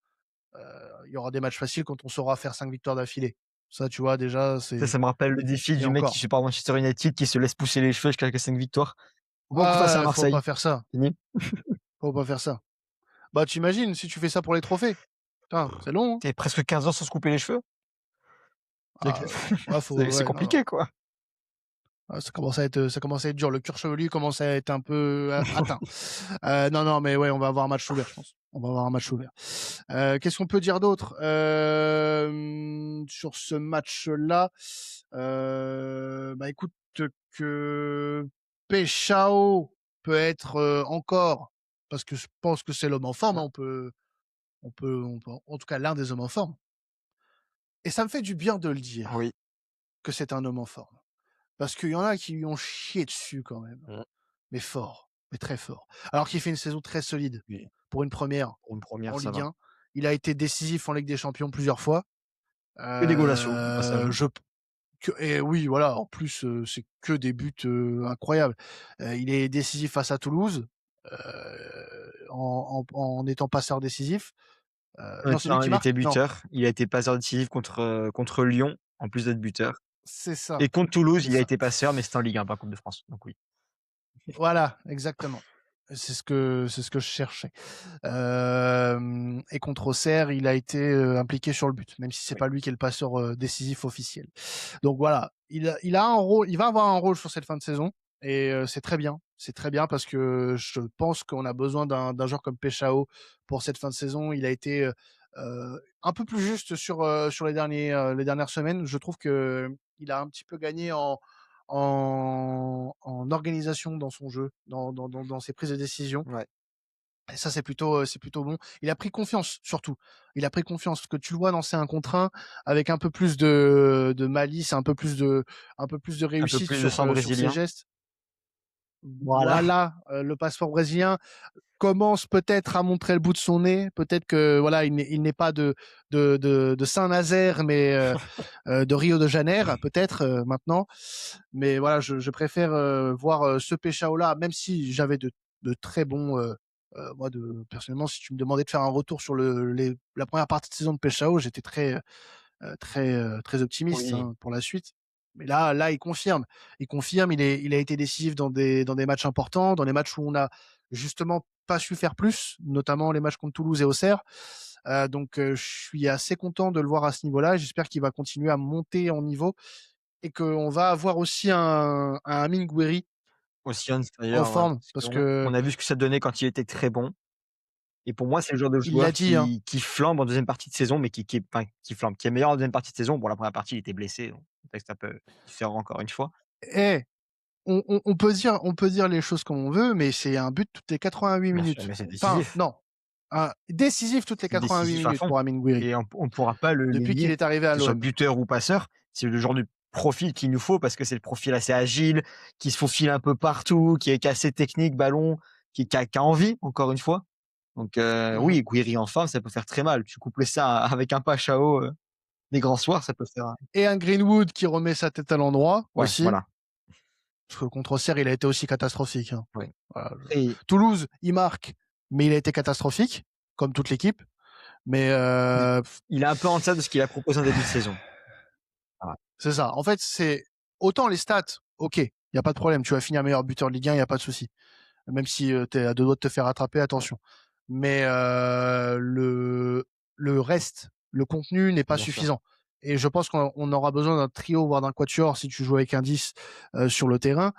Il y aura des matchs faciles quand on saura faire 5 victoires d'affilée. Ça, tu vois, déjà, Ça me rappelle le défi et du mec qui encore. supporte Manchester United, qui se laisse pousser les cheveux jusqu'à 5 victoires. Faut pas qu'on fasse à Ah, faut pas Marseille. faire ça, Fini. faut pas faire ça. Bah, tu imagines si tu fais ça pour les trophées? Putain, c'est long, hein? Tu presque 15 ans sans se couper les cheveux. C'est que Ah, ouais, faut c'est ouais, non, non. compliqué quoi. Ah, ça commence à être dur. Le cuir chevelu commence à être un peu a atteint. Non, non, mais ouais, on va avoir un match ouvert, je pense. On va avoir un match ouvert. Qu'est-ce qu'on peut dire d'autre? Sur ce match-là, bah, écoute, que Peshao peut être, encore parce que je pense que c'est l'homme en forme, hein, Ouais. on peut en tout cas l'un des hommes en forme et ça me fait du bien de le dire, Oui. que c'est un homme en forme. Parce qu'il y en a qui lui ont chié dessus quand même, Mmh. mais fort, mais très fort. Alors qu'il fait une saison très solide Oui. pour une première Pour une première, en ça Ligue va. 1. Il a été décisif en Ligue des Champions plusieurs fois. Que des goalasso au passage, hein. Je que et oui, voilà, en plus, c'est que des buts, incroyables. Il est décisif face à Toulouse, en étant passeur décisif. Non, c'est lui Non, qui il était marque? Non, buteur. Il a été passeur décisif contre Lyon, en plus d'être buteur. c'est ça, Et contre Toulouse, c'est il a ça. été passeur, mais c'était en Ligue 1, pas en Coupe de France, donc oui. Voilà, exactement. C'est ce que je cherchais. Et contre Auxerre, il a été, impliqué sur le but, même si c'est Oui. pas lui qui est le passeur, décisif officiel. Donc voilà, il a un rôle il va avoir un rôle sur cette fin de saison et c'est très bien. C'est très bien parce que je pense qu'on a besoin d'un joueur comme Peshao pour cette fin de saison. Il a été, un peu plus juste sur les dernières semaines. Je trouve qu'il a un petit peu gagné en organisation dans son jeu, dans ses prises de décision Ouais. et ça, c'est plutôt bon. Il a pris confiance, surtout. Il a pris confiance, parce que tu le vois lancer un contre un avec un peu plus de malice, un peu plus de Un peu réussite plus de sang sur ses brésilien. gestes. Voilà. Voilà, le passeport brésilien commence peut-être à montrer le bout de son nez. Peut-être que voilà, il n'est pas de Saint-Nazaire, mais de Rio de Janeiro, peut-être maintenant. Mais voilà, je préfère voir ce Peshao-là, même si j'avais de très bons. Moi, personnellement, si tu me demandais de faire un retour sur la première partie de saison de Peshao, j'étais très optimiste, Oui. hein, pour la suite. Mais là, il confirme. Il confirme. Il a été décisif dans des matchs importants, dans les matchs où on a justement pas su faire plus, notamment les matchs contre Toulouse et Auxerre. Donc, je suis assez content de le voir à ce niveau-là. J'espère qu'il va continuer à monter en niveau et qu'on va avoir aussi un Amine Gouiri Ossian en d'ailleurs, ouais, forme parce parce qu'on que on a vu ce que ça donnait quand il était très bon et pour moi, c'est le genre de il l'a joueur dit, hein. qui flambe en deuxième partie de saison, mais qui est enfin, qui flambe, qui est meilleur en deuxième partie de saison. Bon, la première partie, il était blessé, donc contexte un peu différent encore une fois. Eh! on peut dire les choses comme on veut, mais c'est un but toutes les 88 Bien sûr, minutes. mais c'est Enfin, décisif. non, décisif toutes les C'est 88 décisif à minutes fond pour Amine Gouiri, et on pourra pas le depuis qu'il nier, est arrivé à que ce soit l'OM. buteur ou passeur. C'est le genre de profil qu'il nous faut parce que c'est le profil assez agile, qui se faufile un peu partout, qui est assez technique, ballon, qui a envie, encore une fois. Donc Mmh. oui, Guiri en forme, ça peut faire très mal. Tu couples ça avec un Pachao, des grands soirs, ça peut faire Et un Greenwood qui remet sa tête à l'endroit ouais, aussi, voilà, parce que contre Auxerre, il a été aussi catastrophique, hein. ouais. Voilà, Et Toulouse, il marque, mais il a été catastrophique, comme toute l'équipe. Mais il il est un peu en deçà de ce qu'il a proposé en début de saison. Voilà. c'est ça. En fait, c'est autant les stats, OK, il y a pas de problème, tu vas finir meilleur buteur de Ligue 1, il y a pas de souci. Même si, tu es à 2 doigts de te faire attraper, attention. Mais le reste, le contenu n'est pas Bien sûr. suffisant et je pense qu'on aura besoin d'un trio, voire d'un quatuor si tu joues avec un 10, sur le terrain,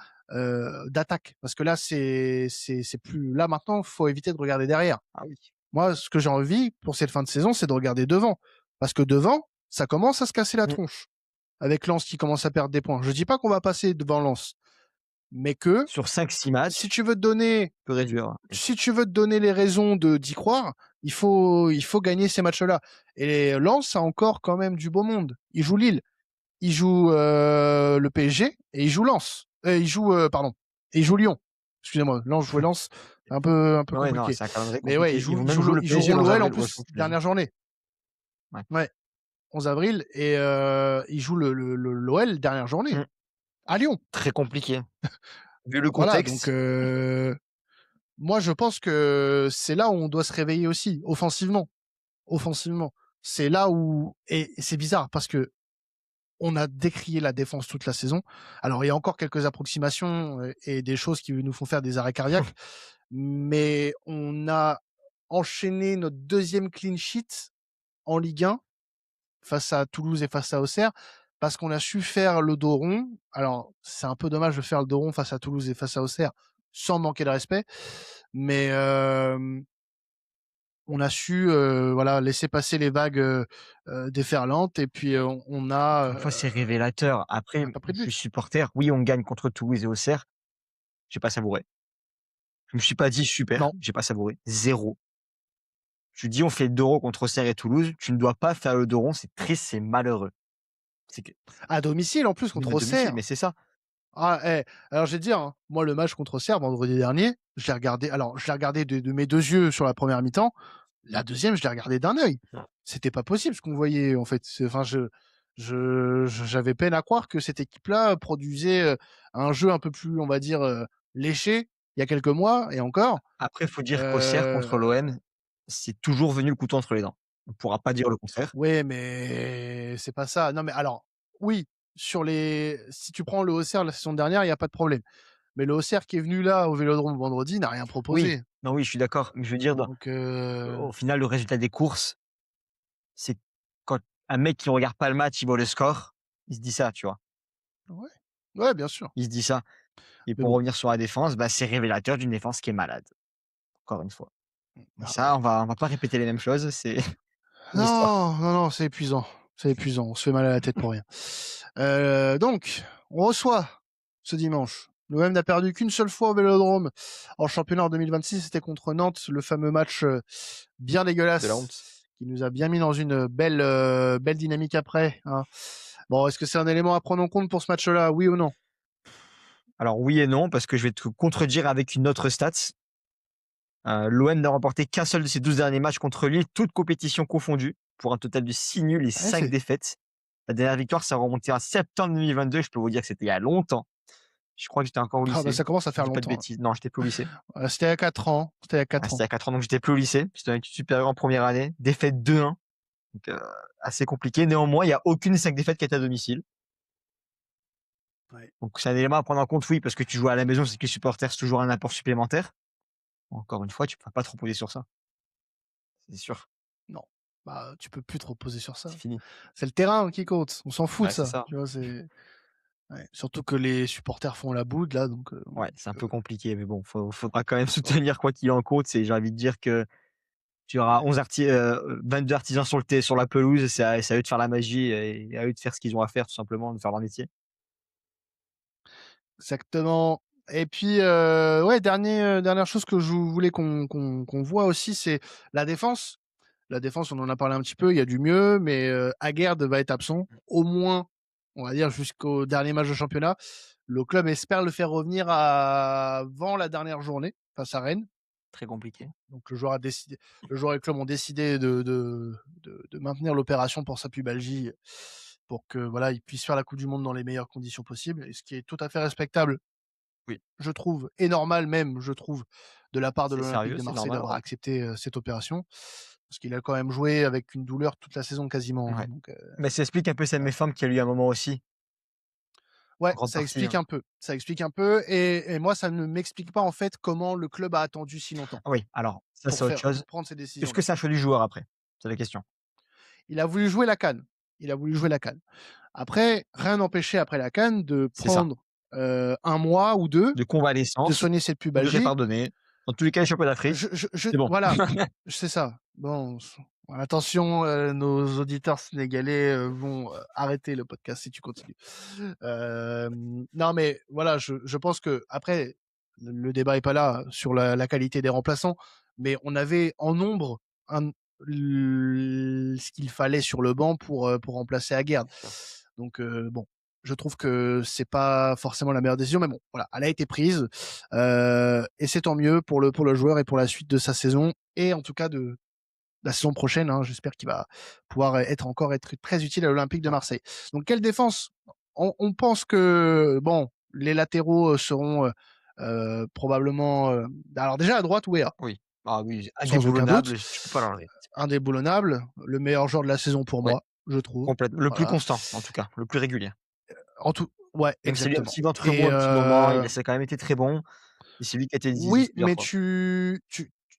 d'attaque. Parce que là, c'est plus là maintenant, faut éviter de regarder derrière. Ah oui. Moi, ce que j'ai envie pour cette fin de saison, c'est de regarder devant. Parce que devant, ça commence à se casser la Mmh. tronche. Avec Lens qui commence à perdre des points. Je dis pas qu'on va passer devant Lens, mais que Sur 5-6 si matchs, tu veux te donner peut réduire, hein. si tu veux te donner les raisons d'y croire, il faut gagner ces matchs-là. Et Lens a encore quand même du beau monde. Il joue Lille, il joue le PSG et il joue Lens. Il joue pardon, et il joue Lyon. Excusez-moi, Lens jouer Lens, c'est un peu Ouais, non, compliqué. c'est un calendrier Mais ouais, compliqué. Ils vont même jouer le ils PSG joueront le 11 l'OL en avril. Ouais, je plus crois que le PSG. dernière journée. Ouais. Ouais, 11 avril et ils jouent l'OL dernière journée Mmh. à Lyon. Très compliqué. Vu le Voilà, donc contexte, moi je pense que c'est là où on doit se réveiller aussi offensivement. Offensivement. C'est là où et c'est bizarre parce que on a décrié la défense toute la saison. Alors il y a encore quelques approximations et des choses qui nous font faire des arrêts cardiaques, mais on a enchaîné notre deuxième clean sheet en Ligue 1 face à Toulouse et face à Auxerre parce qu'on a su faire le dos rond. Alors c'est un peu dommage de faire le dos rond face à Toulouse et face à Auxerre sans manquer de respect, mais on a su voilà laisser passer les vagues déferlantes et puis encore une fois, c'est révélateur. on Après, n'a pas pris de je suis but. supporter. Oui, on gagne contre Toulouse et Auxerre. J'ai pas savouré. Je me suis pas dit: «Super», Non. j'ai pas savouré. 0. Tu dis: «On fait le 2 contre Auxerre et Toulouse». Tu ne dois pas faire le 2 c'est triste, c'est malheureux. C'est que À domicile en plus même contre à domicile, Auxerre. mais c'est ça. Ah alors je vais te dire, hein, moi le match contre Auxerre vendredi dernier, je l'ai regardé de mes 2 yeux sur la première mi-temps. La deuxième, je l'ai regardé d'un œil. C'était pas possible ce qu'on voyait en fait. Enfin j'avais peine à croire que cette équipe-là produisait un jeu un peu plus, on va dire, léché il y a quelques mois et encore. Après, faut dire qu'Auxerre contre Euh, l'OM, c'est toujours venu le couteau entre les dents. On pourra pas dire le contraire. Ouais, mais c'est pas ça. Non, mais alors, oui, si tu prends le Auxerre la saison dernière, il y a pas de problème. Mais le Auxerre qui est venu là, au Vélodrome vendredi, n'a rien Oui, proposé. non, oui, je suis d'accord. Mais je veux dire, dans Donc au final, le résultat des courses, c'est quand un mec qui ne regarde pas le match, il voit le score, il se dit ça, tu vois? ouais. Ouais, bien sûr. Il se dit ça. Et Mais pour bon, revenir sur la défense, bah, c'est révélateur d'une défense qui est malade, encore une fois. Et ah ça, ouais. on va pas répéter les mêmes choses, c'est une histoire. Non, non, non, c'est épuisant. C'est épuisant. On se fait mal à la tête pour rien. Donc, on reçoit ce dimanche. L'OM n'a perdu qu'une seule fois au Vélodrome en championnat en 2026. C'était contre Nantes, le fameux match bien De la dégueulasse honte. qui nous a bien mis dans une belle dynamique après, hein. Bon, est-ce que c'est un élément à prendre en compte pour ce match-là, oui ou non? Alors oui et non, parce que je vais te contredire avec une autre stat. L'OM n'a remporté qu'un seul de ses 12 derniers matchs contre Lille, toutes compétitions confondues, pour un total de 6 nuls et Ouais, 5 défaites. La dernière victoire, ça remontait en septembre 2022. Je peux vous dire que c'était il y a longtemps. Je crois que j'étais encore au ah bah lycée. ça commence à Si je faire dis pas de longtemps, là. bêtises. Non, j'étais plus au lycée. C'était il y a 4 ans. C'était il y a Ah, 4 c'était ans. à 4 ans, donc j'étais plus au lycée. J'étais en études supérieures en première année. Défaite 2-1, donc assez compliqué. Néanmoins, il y a aucune des 5 défaites qui est à domicile. Ouais. Donc c'est un élément à prendre en compte, oui, parce que tu joues à la maison, c'est que les supporters, c'est toujours un apport supplémentaire. Encore une fois, tu ne peux pas te reposer sur ça, c'est sûr. Non. Bah, tu peux plus te reposer sur C'est ça. fini. C'est le terrain qui compte. On s'en fout de Ouais, c'est ça. ça. Tu vois, ouais. Surtout que les supporters font la boute là, donc Ouais, bon, c'est un peu compliqué, mais bon, faudra quand même soutenir quoi qu'il en coûte. C'est J'ai envie de dire que tu auras ouais. 11 22 artisans sur la pelouse, c'est à eux de faire la magie et à eux de faire ce qu'ils ont à faire tout simplement, de faire leur métier. exactement. Et puis, ouais, dernière chose que je voulais qu'on voit aussi, c'est la défense. La défense, on en a parlé un petit peu, il y a du mieux, mais Aguerd va être absent, au moins, on va dire, jusqu'au dernier match de championnat. Le club espère le faire revenir avant la dernière journée, face à Rennes. Très compliqué. Donc le joueur et le club ont décidé de maintenir l'opération pour sa pubalgie, pour que voilà, il puisse faire la Coupe du Monde dans les meilleures conditions possibles, et ce qui est tout à fait respectable, Oui. je trouve, et normal même, je trouve, de la part de C'est l'Olympique sérieux, de c'est Marseille normal, d'avoir ouais. accepté cette opération, parce qu'il a quand même joué avec une douleur toute la saison quasiment. Hein, Ouais. donc, Mais ça explique un peu cette voilà. méforme qu'il y a eu à un moment aussi, en Ouais, grande partie, hein. ça explique un peu, et moi ça ne m'explique pas en fait comment le club a attendu si longtemps Ah oui, alors ça, c'est autre chose. pour prendre ces Est-ce que décisions-là. c'est un choix du joueur après? C'est la question. Il a voulu jouer la CAN. Il a voulu jouer la CAN. Après, rien n'empêchait après la CAN de C'est ça. prendre 1 mois ou 2, De de convalescence soigner cette ou de pubalgie. répardonner. Dans tous les cas, les champions d'Afrique, c'est bon. Voilà, c'est ça. Bon, attention, nos auditeurs sénégalais vont arrêter le podcast si tu continues. Non, mais voilà, je pense que après, le débat est pas là sur la qualité des remplaçants, mais on avait en nombre un, ce qu'il fallait sur le banc pour remplacer Aguerd. Bien sûr. Donc bon, je trouve que c'est pas forcément la meilleure décision, mais bon, voilà, elle a été prise, et c'est tant mieux pour le joueur et pour la suite de sa saison, et en tout cas de la saison prochaine. Hein, j'espère qu'il va pouvoir être très utile à l'Olympique de Ouais. Marseille. Donc quelle défense? On pense que bon, les latéraux seront probablement. Alors déjà à droite, Wea, Oui. Ah oui, sans aucun doute, indéboulonnable, tu peux pas l'enlever. indéboulonnable, le meilleur joueur de la saison pour Ouais, moi, je trouve. complètement. Le plus Voilà. constant, en tout cas, le plus régulier. En tout, ouais, Même s'il y a eu un exactement. petit ventre mou Et un petit moment, il a ça a quand même été très bon et c'est lui qui a été décisif oui, plusieurs mais fois.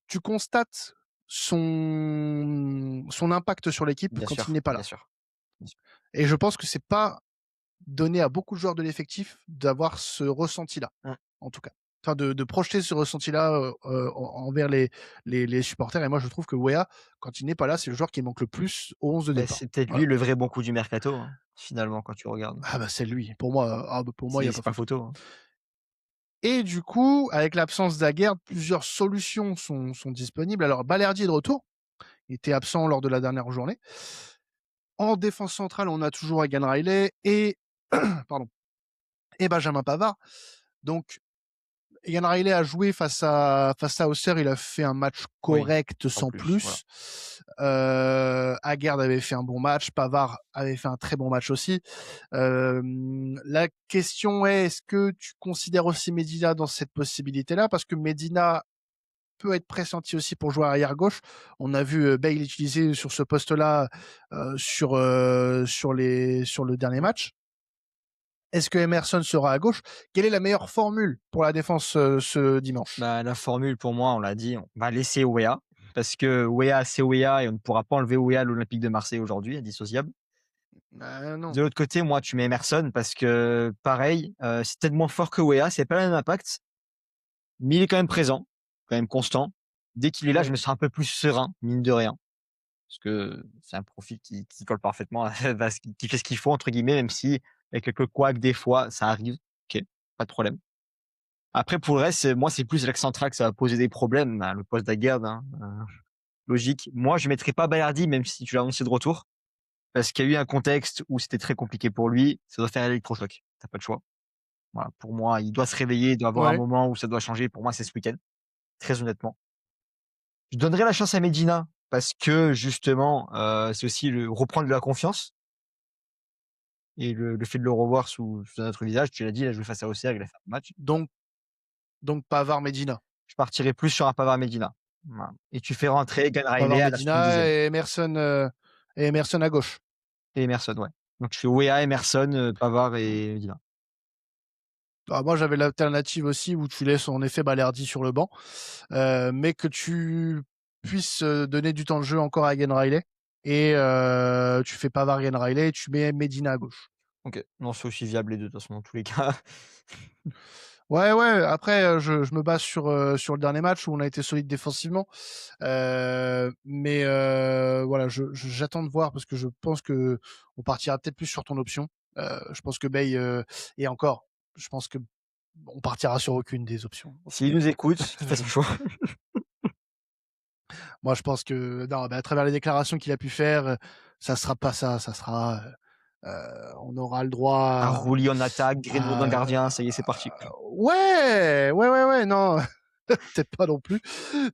tu constates son impact sur l'équipe quand il n'est pas Bien là. sûr, bien sûr. Et je pense que c'est pas donné à beaucoup de joueurs de l'effectif d'avoir ce ressenti-là, Mmh. en tout cas. Enfin, de projeter ce ressenti-là envers les supporters. Et moi, je trouve que Wea, quand il n'est pas là, c'est le joueur qui manque le plus au 11 de Bah, départ. c'est peut-être Voilà. lui le vrai bon coup du mercato, hein, finalement, quand tu regardes. Ah bah c'est lui. Pour moi, il y a C'est pas pas photo. photo, hein. Et du coup, avec l'absence d'Aguerd, plusieurs solutions sont disponibles. Alors, Balerdi est de retour. Il était absent lors de la dernière journée. En défense centrale, on a toujours Egan Riley et pardon, et Benjamin Pavard. Donc, Egan Riley a joué face à Auxerre. Il a fait un match Oui, correct sans sans plus, voilà. plus. Aguerd avait fait un bon match. Pavard avait fait un très bon match aussi. La question est, est-ce que tu considères aussi Medina dans cette possibilité-là? Parce que Medina peut être pressenti aussi pour jouer arrière gauche. On a vu Bale utiliser sur ce poste-là sur le dernier Mmh. match. Est-ce que Emerson sera à gauche? Quelle est la meilleure formule pour la défense ce dimanche? Bah, la formule pour moi, on l'a dit, on va laisser Weah parce que Weah, c'est Weah et on ne pourra pas enlever Weah à l'Olympique de Marseille aujourd'hui, indissociable. Non. De l'autre côté, moi, tu mets Emerson parce que pareil, c'est tellement fort que Weah, c'est pas le même impact, mais il est quand même présent, quand même constant. Dès qu'il est là, je Oui. me sens un peu plus serein, mine de rien, parce que c'est un profil qui colle parfaitement à qui fait ce qu'il faut entre guillemets, même si il y a quelques couacs des fois, ça arrive. OK, pas de problème. Après pour le reste, moi, c'est plus l'axe central que ça va poser des problèmes, bah, le poste d'Aguerd, hein, logique. Moi, je mettrais pas Balerdi même si tu l'as annoncé de retour, parce qu'il y a eu un contexte où c'était très compliqué pour lui, ça doit faire l'électrochoc. Tu as pas le choix. Voilà, pour moi, il doit se réveiller, il doit avoir un Ouais. moment où ça doit changer. Pour moi, c'est ce week-end, très honnêtement. Je donnerais la chance à Medina parce que justement, c'est aussi le reprendre de la confiance et le fait de le revoir sous un autre visage. Tu l'as dit, il a joué face à Auxerre, il a fait un match. Donc Pavard Medina. Je partirais plus sur un Pavard Medina. Voilà, et tu fais rentrer Egan Riley Pavard à la Medina 70e et Emerson à gauche. et Emerson, ouais. Donc tu fais Weah, Emerson, Pavard et Medina. Ah, moi, j'avais l'alternative aussi où tu laisses en effet Balerdi sur le banc, mais que tu puisses donner du temps de jeu encore à Egan Riley, et tu fais Pavard Egan Riley et tu mets Medina à gauche. OK. Non, c'est aussi viable les 2 de toute façon dans tous les cas. Ouais, ouais, après, je me base sur le dernier match où on a été solide défensivement. Mais voilà, j'attends de voir parce que je pense qu'on partira peut-être plus sur ton option. Je pense que Bale, et encore, je pense que on partira sur aucune des options. Donc, S'il nous écoute, qu'il fasse chaud. moi, je pense que non, à travers les déclarations qu'il a pu faire, ça sera pas ça. Ça sera, on aura le droit Un Rouli en attaque, Greenwood en à gardien, ça y est, c'est parti, quoi. ouais, ouais, ouais, ouais, non, peut-être pas non plus.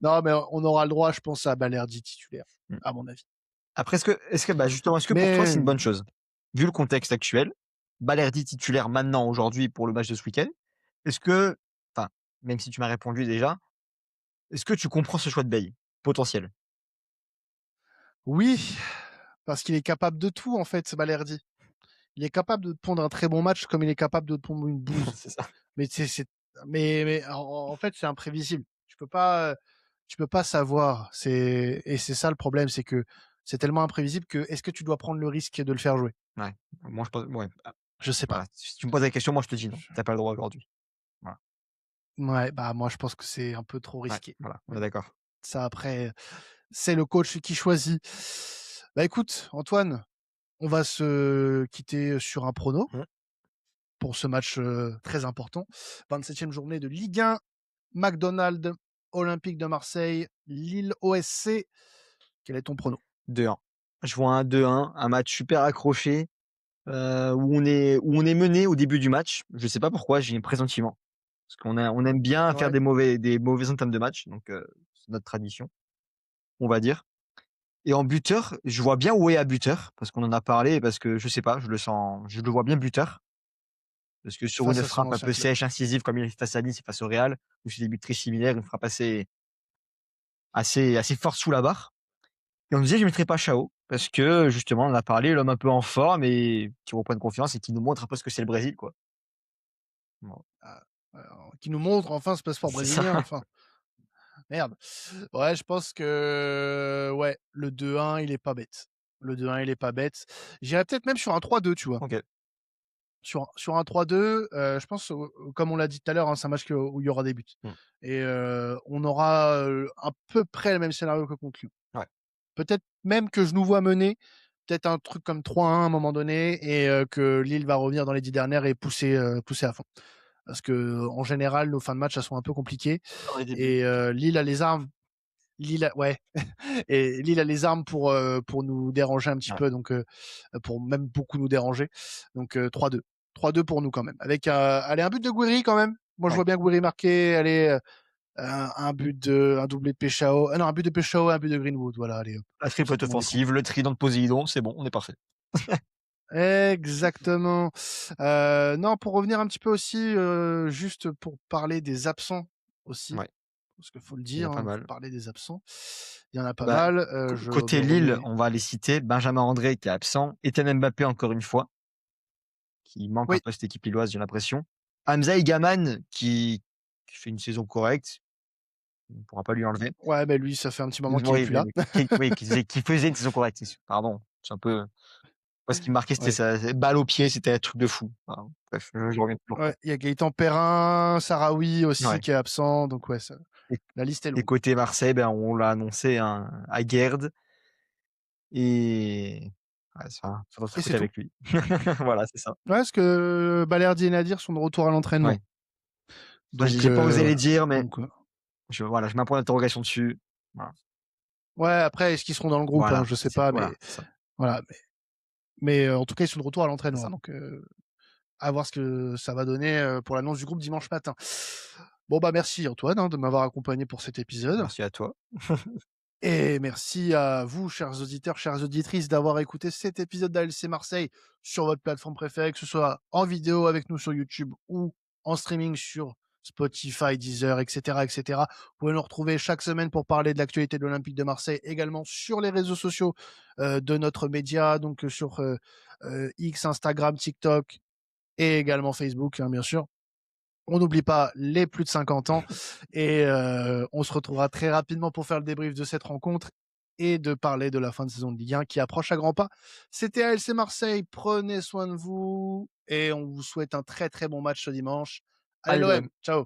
Non, mais on aura le droit, je pense, à Balerdi titulaire, Mmh. à mon avis. Après, bah, justement, est-ce que pour toi, c'est Mais une bonne chose? Vu le contexte actuel, Balerdi titulaire maintenant, aujourd'hui, pour le match de ce week-end, est-ce que enfin, même si tu m'as répondu déjà, est-ce que tu comprends ce choix de Bale? Potentiel. oui, parce qu'il est capable de tout, en fait, Balerdi. Il est capable de te pondre un très bon match comme il est capable de te pondre une bouse. C'est ça. Mais mais en fait, c'est imprévisible. Tu peux pas savoir. C'est ça le problème, c'est que c'est tellement imprévisible que est-ce que tu dois prendre le risque de le faire jouer? Ouais. Moi, je pense ouais, Je sais pas. voilà, si tu me poses la question, moi, je te dis non. Tu as pas le droit aujourd'hui. Voilà. Ouais, bah, moi, je pense que c'est un peu trop Ouais, risqué. voilà, on Mais est bon, d'accord. ça après, c'est le coach qui choisit. Bah, écoute, Antoine, on va se quitter sur un prono Mmh. pour ce match, très important. 27e journée de Ligue 1, McDonald's, Olympique de Marseille, Lille OSC. Quel est ton prono? 2-1. Je vois un 2-1, un match super accroché, où on est mené au début du match. Je sais pas pourquoi, j'ai un pressentiment. Parce on aime bien faire Ouais. des mauvais entames de match, donc c'est notre tradition, on va dire. Et en buteur, je vois bien Weah buteur, parce qu'on en a parlé et parce que je sais pas, je le vois bien buteur. Parce que sur Face une à son frappe un ancien peu club. sèche, incisive comme il est face à Nice et face au Real, où c'est des buts très similaires, une frappe assez forte sous la barre. Et on me disait je mettrais pas Chao, parce que justement on en a parlé, l'homme un peu en forme et qui reprenne confiance et qui nous montre un peu ce que c'est le Brésil, quoi. Bon, Ah, qui nous montre enfin ce passeport c'est ça. brésilien, enfin. Merde. Ouais, je pense que ouais, le 2-1, il est pas bête. Le 2-1, il est pas bête. J'irais peut-être même sur un 3-2, tu vois? OK. Sur un 3-2, je pense, comme on l'a dit tout à l'heure, hein, c'est un match où il y aura des buts Mmh. et on aura, à peu près le même scénario que contre Lyon. Ouais. Peut-être même que je nous vois mener, peut-être un truc comme 3-1 à un moment donné et que Lille va revenir dans les 10 dernières et pousser à fond. Parce qu'en général, nos fins de match, elles sont un peu compliquées Dans les débuts. et Lille a les armes. Lille a ouais et Lille a les armes pour nous déranger un petit Ouais. peu, donc pour même beaucoup nous déranger. Donc 3-2. 3-2 pour nous quand même. Avec allez, un but de Gouiri quand même. Moi, je Ouais. vois bien Gouiri marquer. Allez, un doublé de Peshao. Ah non, un but de Peshao, un but de Greenwood. Voilà, allez, hop, La comme ça triplette tout le monde est content. offensive, le trident de Poséidon, c'est bon, on est parfait. Exactement. Non, pour revenir un petit peu aussi, juste pour parler des absents aussi, Ouais, parce qu'il faut le il y en dire, a pas hein, faut mal. parler des absents. Il y en a pas Bah, mal. Je côté me Lille, remets on va les citer, Benjamin André qui est absent, Etienne Mbappé encore une fois, qui manque un oui, peu à cette équipe lilloise, j'ai l'impression. Hamza Igaman qui fait une saison correcte, on ne pourra pas lui enlever. ouais, mais lui, ça fait un petit moment qu'il est Oui, plus là. oui, qui faisait une saison correcte, pardon, c'est un peu moi ce qui me marquait c'était Ouais. sa balle au pied, c'était un truc de fou. Enfin, bref, je reviens toujours pas. Ouais, il y a Gaëtan Perrin, Sahraoui aussi Ouais qui est absent, donc ouais, ça et la liste est et longue. côté Marseille, ben, on l'a annoncé, hein, Aguerd et ouais, ça doit se Et c'est recruter tout. avec lui. Voilà, c'est ça. Ouais, parce que Balerdi et Nadir sont de retour à l'entraînement. Ouais. Bah, Donc j'ai pas osé les dire, mais donc voilà, je mets un point d'interrogation dessus. Voilà. ouais, après, est-ce qu'ils seront dans le groupe, hein? Voilà, Je sais pas, voilà, mais c'est ça. voilà, en tout cas, ils sont de retour à C'est l'entraînement, ça. donc à voir ce que ça va donner, pour l'annonce du groupe dimanche matin. Bon, bah, merci Antoine, hein, de m'avoir accompagné pour cet épisode. Merci à toi. Et merci à vous, chers auditeurs, chères auditrices, d'avoir écouté cet épisode d'ALC Marseille sur votre plateforme préférée, que ce soit en vidéo avec nous sur YouTube ou en streaming sur Spotify, Deezer, etc., etc. Vous pouvez nous retrouver chaque semaine pour parler de l'actualité de l'Olympique de Marseille, également sur les réseaux sociaux de notre média, donc sur X, Instagram, TikTok et également Facebook, hein, bien sûr. On n'oublie pas les plus de 50 ans et on se retrouvera très rapidement pour faire le débrief de cette rencontre et de parler de la fin de saison de Ligue 1 qui approche à grands pas. C'était ALC Marseille, prenez soin de vous et on vous souhaite un très très bon match ce dimanche. Allez Allez l'OM, l'OM. ciao.